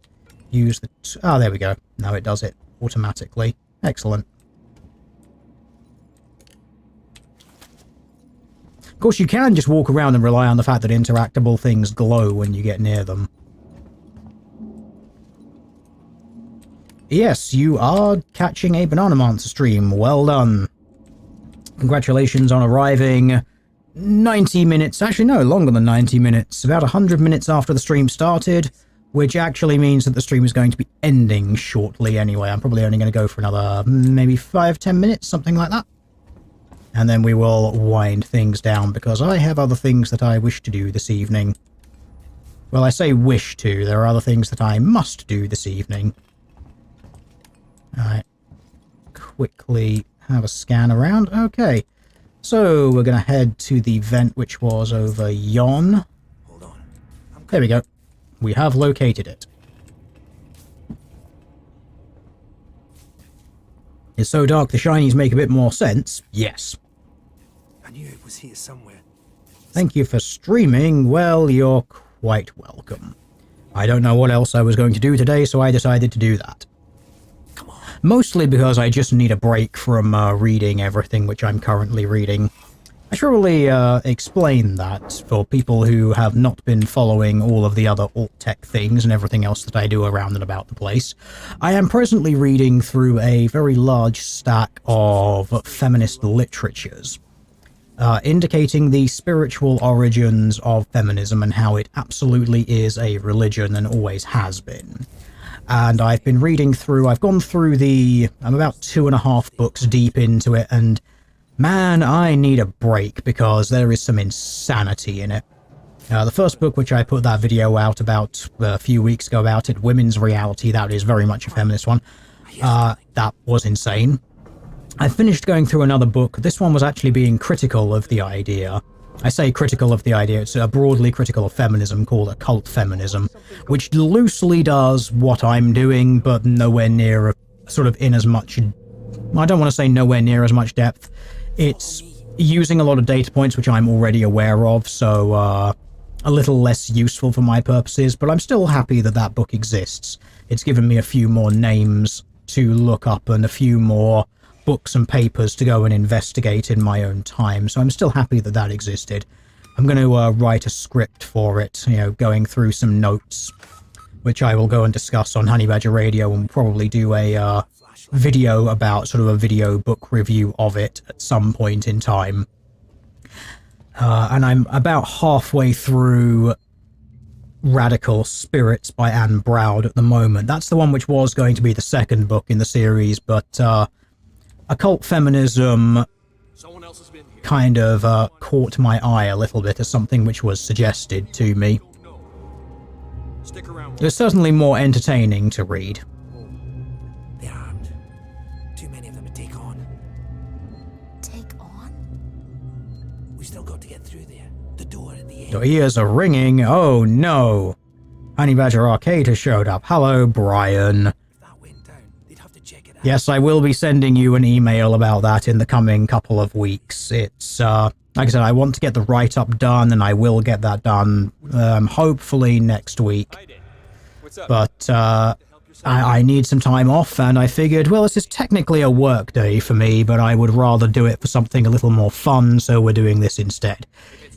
use the... Oh, there we go. Now it does it automatically. Excellent. Of course, you can just walk around and rely on the fact that interactable things glow when you get near them. Yes, you are catching a Banana Monster stream. Well done. Congratulations on arriving 90 minutes, actually no, longer than 90 minutes, about 100 minutes after the stream started, which actually means that the stream is going to be ending shortly anyway. I'm probably only going to go for another maybe 5-10 minutes, something like that. And then we will wind things down because I have other things that I wish to do this evening. Well, I say wish to, there are other things that I must do this evening. Alright, quickly have a scan around. Okay, so we're going to head to the vent which was over yon. Hold on. There we go. We have located it. It's so dark the shinies make a bit more sense. Yes. I knew it was here somewhere. Thank you for streaming. Well, you're quite welcome. I don't know what else I was going to do today, so I decided to do that. Mostly because I just need a break from reading everything which I'm currently reading. I should really explain that for people who have not been following all of the other alt-tech things and everything else that I do around and about the place. I am presently reading through a very large stack of feminist literatures, indicating the spiritual origins of feminism and how it absolutely is a religion and always has been. and I've been reading through, I'm about 2.5 books deep into it, and man, I need a break because there is some insanity in it. The first book, which I put that video out about a few weeks ago about it, Women's Reality, that is very much a feminist one. That was insane. I finished going through another book. This one was actually being critical of the idea. I say critical of the idea, it's broadly critical of feminism, called occult feminism, which loosely does what I'm doing, but nowhere near, sort of in as much, I don't want to say nowhere near as much depth. It's using a lot of data points, which I'm already aware of, so a little less useful for my purposes, but I'm still happy that that book exists. It's given me a few more names to look up and a few more books and papers to go and investigate in my own time, so I'm still happy that that existed. I'm going to write a script for it, going through some notes, which I will go and discuss on Honey Badger Radio, and probably do a video about, sort of a video book review of it at some point in time. And I'm about halfway through Radical Spirits by Anne Browd at the moment. That's the one which was going to be the second book in the series, but occult feminism kind of caught my eye a little bit as something which was suggested to me. It was certainly more entertaining to read. They're armed. Too many of them to take on. Take on? We still got to get through there. The door at the end. Your ears are ringing. Oh no. Honey Badger Arcade has showed up. Hello, Brian. Yes, I will be sending you an email about that in the coming couple of weeks. It's, like I said, I want to get the write-up done, and I will get that done, hopefully next week. But, I need some time off, and I figured, well, this is technically a work day for me, but I would rather do it for something a little more fun, so we're doing this instead.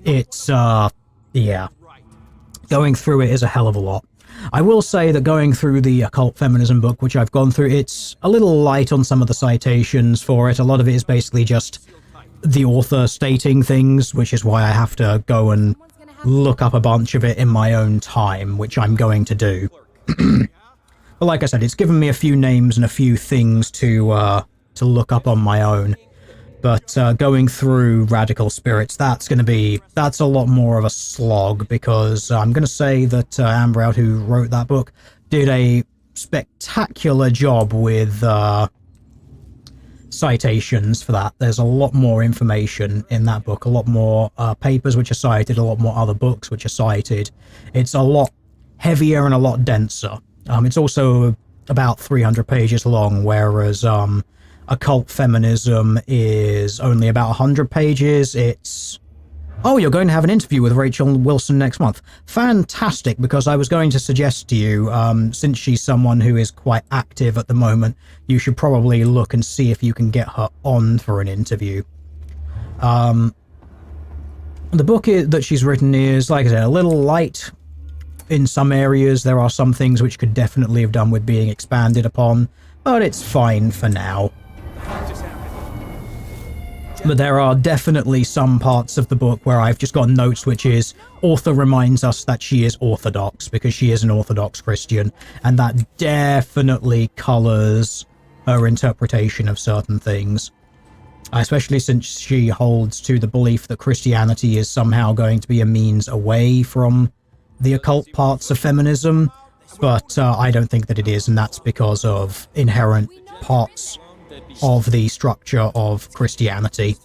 It's, yeah. Going through it is a hell of a lot. I will say that going through the occult feminism book, which I've gone through, it's a little light on some of the citations for it. A lot of it is basically just the author stating things, which is why I have to go and look up a bunch of it in my own time, which I'm going to do. But like I said, it's given me a few names and a few things to look up on my own. But going through Radical Spirits, that's a lot more of a slog, because I'm going to say that Anne Browd, who wrote that book, did a spectacular job with citations for that. There's a lot more information in that book, a lot more papers which are cited, a lot more other books which are cited. It's a lot heavier and a lot denser. It's also about 300 pages long, whereas occult feminism is only about 100 pages. It's... Oh, you're going to have an interview with Rachel Wilson next month. Fantastic, because I was going to suggest to you, since she's someone who is quite active at the moment, you should probably look and see if you can get her on for an interview. The book that she's written is, like I said, a little light in some areas. There are some things which could definitely have done with being expanded upon, but it's fine for now. But there are definitely some parts of the book where I've just got notes, which is, author reminds us that she is Orthodox, because she is an Orthodox Christian, and that definitely colours her interpretation of certain things. Especially since she holds to the belief that Christianity is somehow going to be a means away from the occult parts of feminism, but I don't think that it is, and that's because of inherent parts of the structure of Christianity.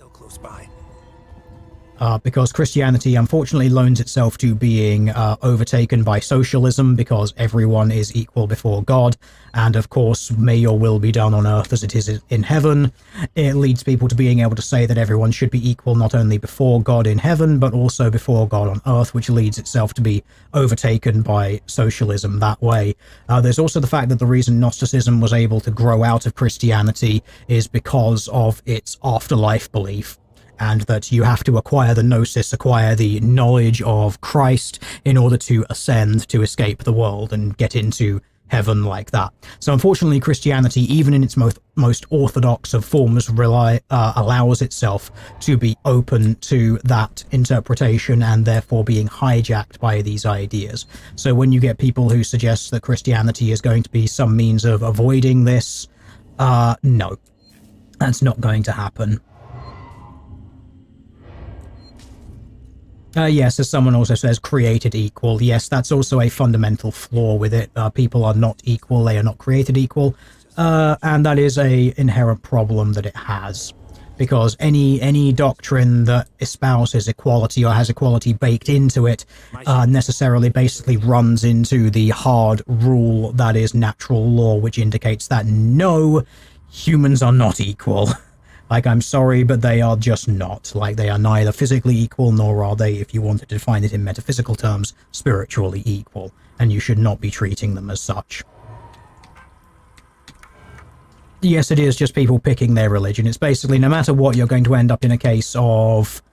Because Christianity unfortunately loans itself to being overtaken by socialism, because everyone is equal before God, and of course, may your will be done on earth as it is in heaven. It leads people to being able to say that everyone should be equal not only before God in heaven, but also before God on earth, which leads itself to be overtaken by socialism that way. There's also the fact that the reason Gnosticism was able to grow out of Christianity is because of its afterlife belief, and that you have to acquire the gnosis, acquire the knowledge of Christ in order to ascend, to escape the world and get into heaven like that. So unfortunately, Christianity, even in its most orthodox of forms, allows itself to be open to that interpretation and therefore being hijacked by these ideas. So when you get people who suggest that Christianity is going to be some means of avoiding this, no, that's not going to happen. Yes, as someone also says, created equal. Yes, that's also a fundamental flaw with it. People are not equal, they are not created equal. And that is a inherent problem that it has. Because any doctrine that espouses equality or has equality baked into it necessarily basically runs into the hard rule that is natural law, which indicates that no, humans are not equal. Like, I'm sorry, but they are just not. Like, they are neither physically equal, nor are they, if you wanted to define it in metaphysical terms, spiritually equal. And you should not be treating them as such. Yes, it is just people picking their religion. It's basically, no matter what, you're going to end up in a case of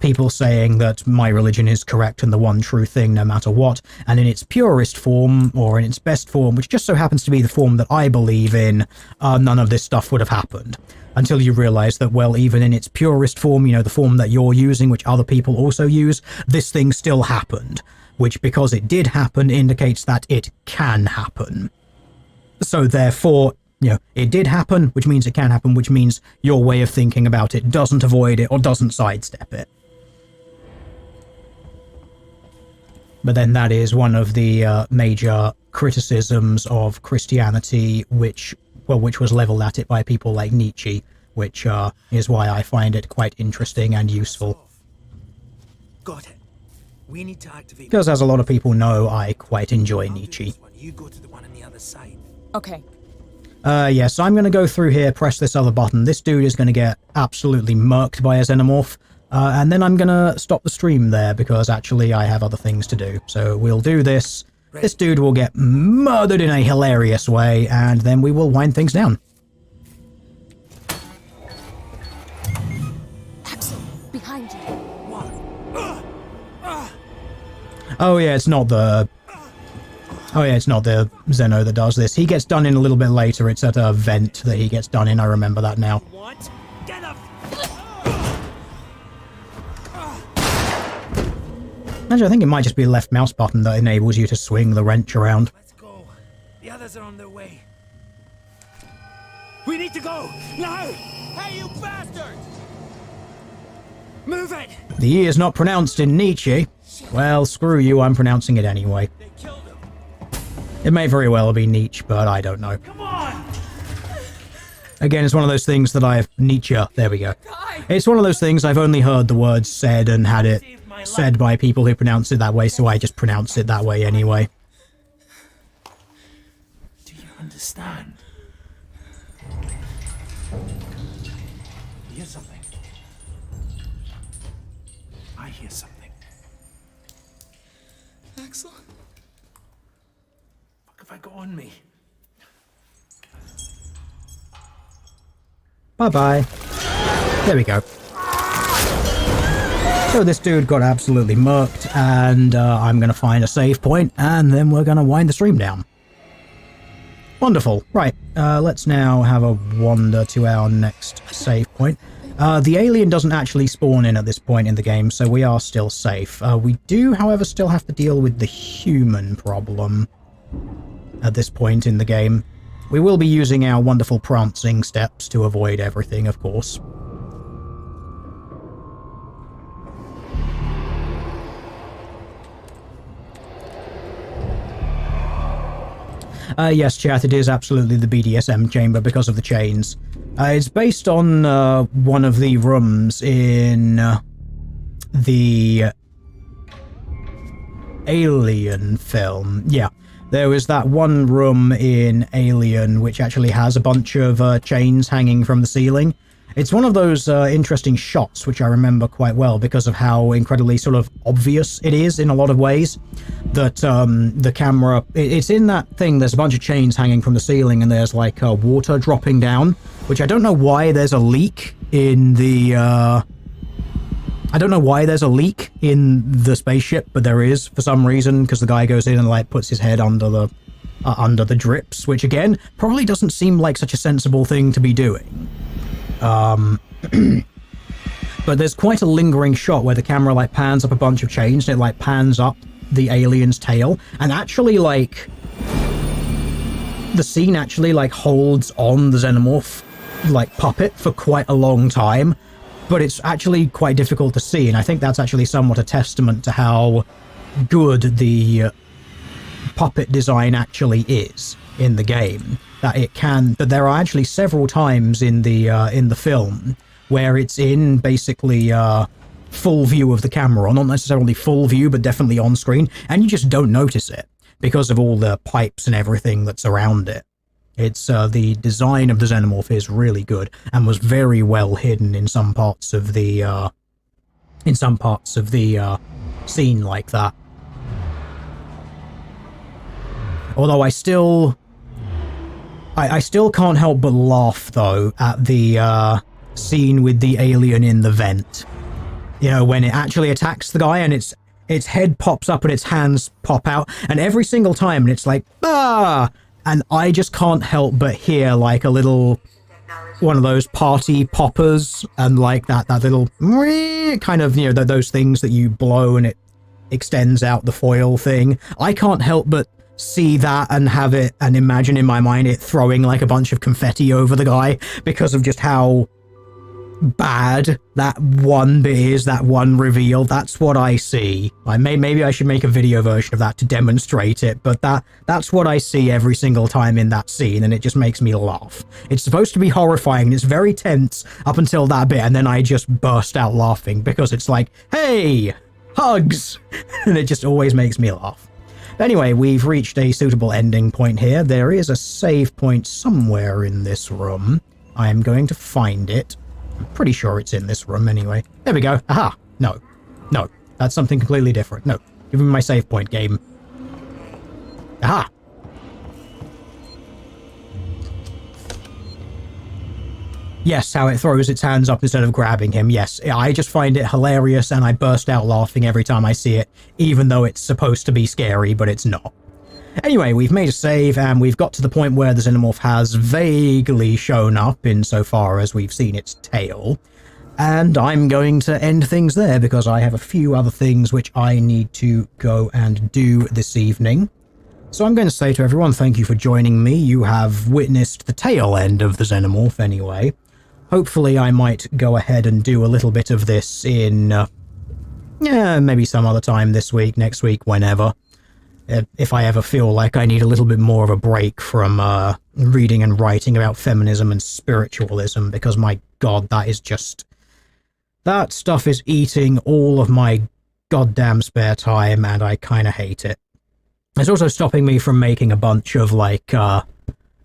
people saying that my religion is correct and the one true thing no matter what. And in its purest form, or in its best form, which just so happens to be the form that I believe in, none of this stuff would have happened. Until you realize that, well, even in its purest form, you know, the form that you're using, which other people also use, this thing still happened. Which, because it did happen, indicates that it can happen. So therefore, you know, it did happen, which means it can happen, which means your way of thinking about it doesn't avoid it or doesn't sidestep it. But then that is one of the major criticisms of Christianity, which was leveled at it by people like Nietzsche, which is why I find it quite interesting and useful. Got it. We need to activate. Because as a lot of people know, I quite enjoy Nietzsche. You go to the one on the other side. Okay. Yes, I'm going to go through here, press this other button. This dude is going to get absolutely murked by a xenomorph. And then I'm going to stop the stream there, because actually I have other things to do. So we'll do this. This dude will get murdered in a hilarious way, and then we will wind things down. Axel, behind you. Oh yeah, it's not the... Oh yeah, it's not the Zeno that does this. He gets done in a little bit later. It's at a vent that he gets done in. I remember that now. What? Get up! Actually, I think it might just be the left mouse button that enables you to swing the wrench around. Let's go. The others are on their way. We need to go! Now! Hey, you bastard! Move it! The E is not pronounced in Nietzsche. Well, screw you, I'm pronouncing it anyway. It may very well be Nietzsche, but I don't know. Come on! Again, it's one of those things that I've... Nietzsche, there we go. It's one of those things I've only heard the word said and had it said by people who pronounce it that way, so I just pronounce it that way anyway. Do you understand? Hear something? I hear something. Axel? What have I got on me? Bye-bye. There we go. So this dude got absolutely murked, and I'm going to find a save point, and then we're going to wind the stream down. Wonderful. Right, let's now have a wander to our next save point. The alien doesn't actually spawn in at this point in the game, so we are still safe. We do, however, still have to deal with the human problem at this point in the game. We will be using our wonderful prancing steps to avoid everything, of course. Yes, chat, it is absolutely the BDSM chamber because of the chains. It's based on one of the rooms in the Alien film. Yeah, there was that one room in Alien which actually has a bunch of chains hanging from the ceiling. It's one of those interesting shots which I remember quite well because of how incredibly sort of obvious it is in a lot of ways. That the camera... It's in that thing, there's a bunch of chains hanging from the ceiling and there's like water dropping down, which I don't know why there's a leak in the... I don't know why there's a leak in the spaceship, but there is for some reason, because the guy goes in and like puts his head under the under the drips, which again, probably doesn't seem like such a sensible thing to be doing. But there's quite a lingering shot where the camera like pans up a bunch of chains and it like pans up the alien's tail, and actually like the scene actually like holds on the xenomorph like puppet for quite a long time, but it's actually quite difficult to see, and I think that's actually somewhat a testament to how good the puppet design actually is in the game. But there are actually several times in the film where it's in basically full view of the camera, or not necessarily full view, but definitely on screen, and you just don't notice it because of all the pipes and everything that's around it. It's the design of the xenomorph is really good and was very well hidden in some parts of the scene like that. Although I still can't help but laugh though at the scene with the alien in the vent. You know, when it actually attacks the guy and its head pops up and its hands pop out, and every single time it's like, ah! And I just can't help but hear like a little one of those party poppers, and like that little kind of, you know, those things that you blow and it extends out the foil thing. I can't help but see that and have it and imagine in my mind it throwing like a bunch of confetti over the guy because of just how bad that one bit is, that one reveal. That's what I see. Maybe I should make a video version of that to demonstrate it, but that's what I see every single time in that scene, and it just makes me laugh. It's supposed to be horrifying, and it's very tense up until that bit, and then I just burst out laughing because it's like, hey, hugs! And it just always makes me laugh. Anyway, we've reached a suitable ending point here. There is a save point somewhere in this room. I am going to find it. I'm pretty sure it's in this room anyway. There we go. Aha! No. No. That's something completely different. No. Give me my save point, game. Aha! Yes, how it throws its hands up instead of grabbing him. Yes, I just find it hilarious and I burst out laughing every time I see it, even though it's supposed to be scary, but it's not. Anyway, we've made a save and we've got to the point where the xenomorph has vaguely shown up insofar as we've seen its tail. And I'm going to end things there because I have a few other things which I need to go and do this evening. So I'm going to say to everyone, thank you for joining me. You have witnessed the tail end of the xenomorph anyway. Hopefully I might go ahead and do a little bit of this in, maybe some other time this week, next week, whenever. If I ever feel like I need a little bit more of a break from reading and writing about feminism and spiritualism, because my god, that stuff is eating all of my goddamn spare time, and I kind of hate it. It's also stopping me from making a bunch of, like,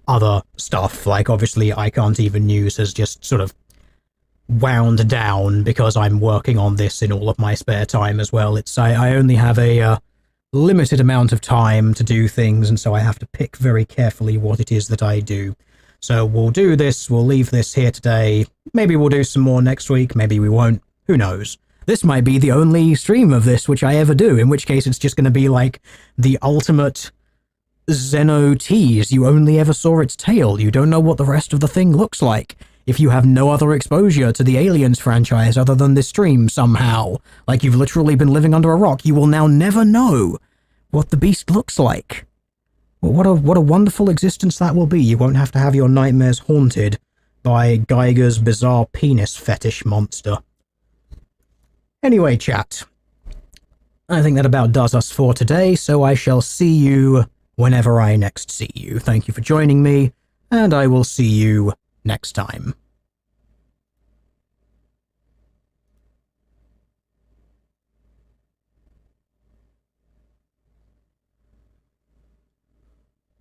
other stuff. Like, obviously, I Can't Even News has just sort of wound down because I'm working on this in all of my spare time as well. I only have a limited amount of time to do things, and so I have to pick very carefully what it is that I do. So we'll do this, we'll leave this here today. Maybe we'll do some more next week, maybe we won't. Who knows? This might be the only stream of this which I ever do, in which case it's just going to be like the ultimate Xeno tease. You only ever saw its tail. You don't know what the rest of the thing looks like. If you have no other exposure to the Aliens franchise other than this stream somehow, like you've literally been living under a rock, you will now never know what the beast looks like. Well, what a wonderful existence that will be. You won't have to have your nightmares haunted by Geiger's bizarre penis fetish monster. Anyway, chat, I think that about does us for today, so I shall see you whenever I next see you. Thank you for joining me, and I will see you next time.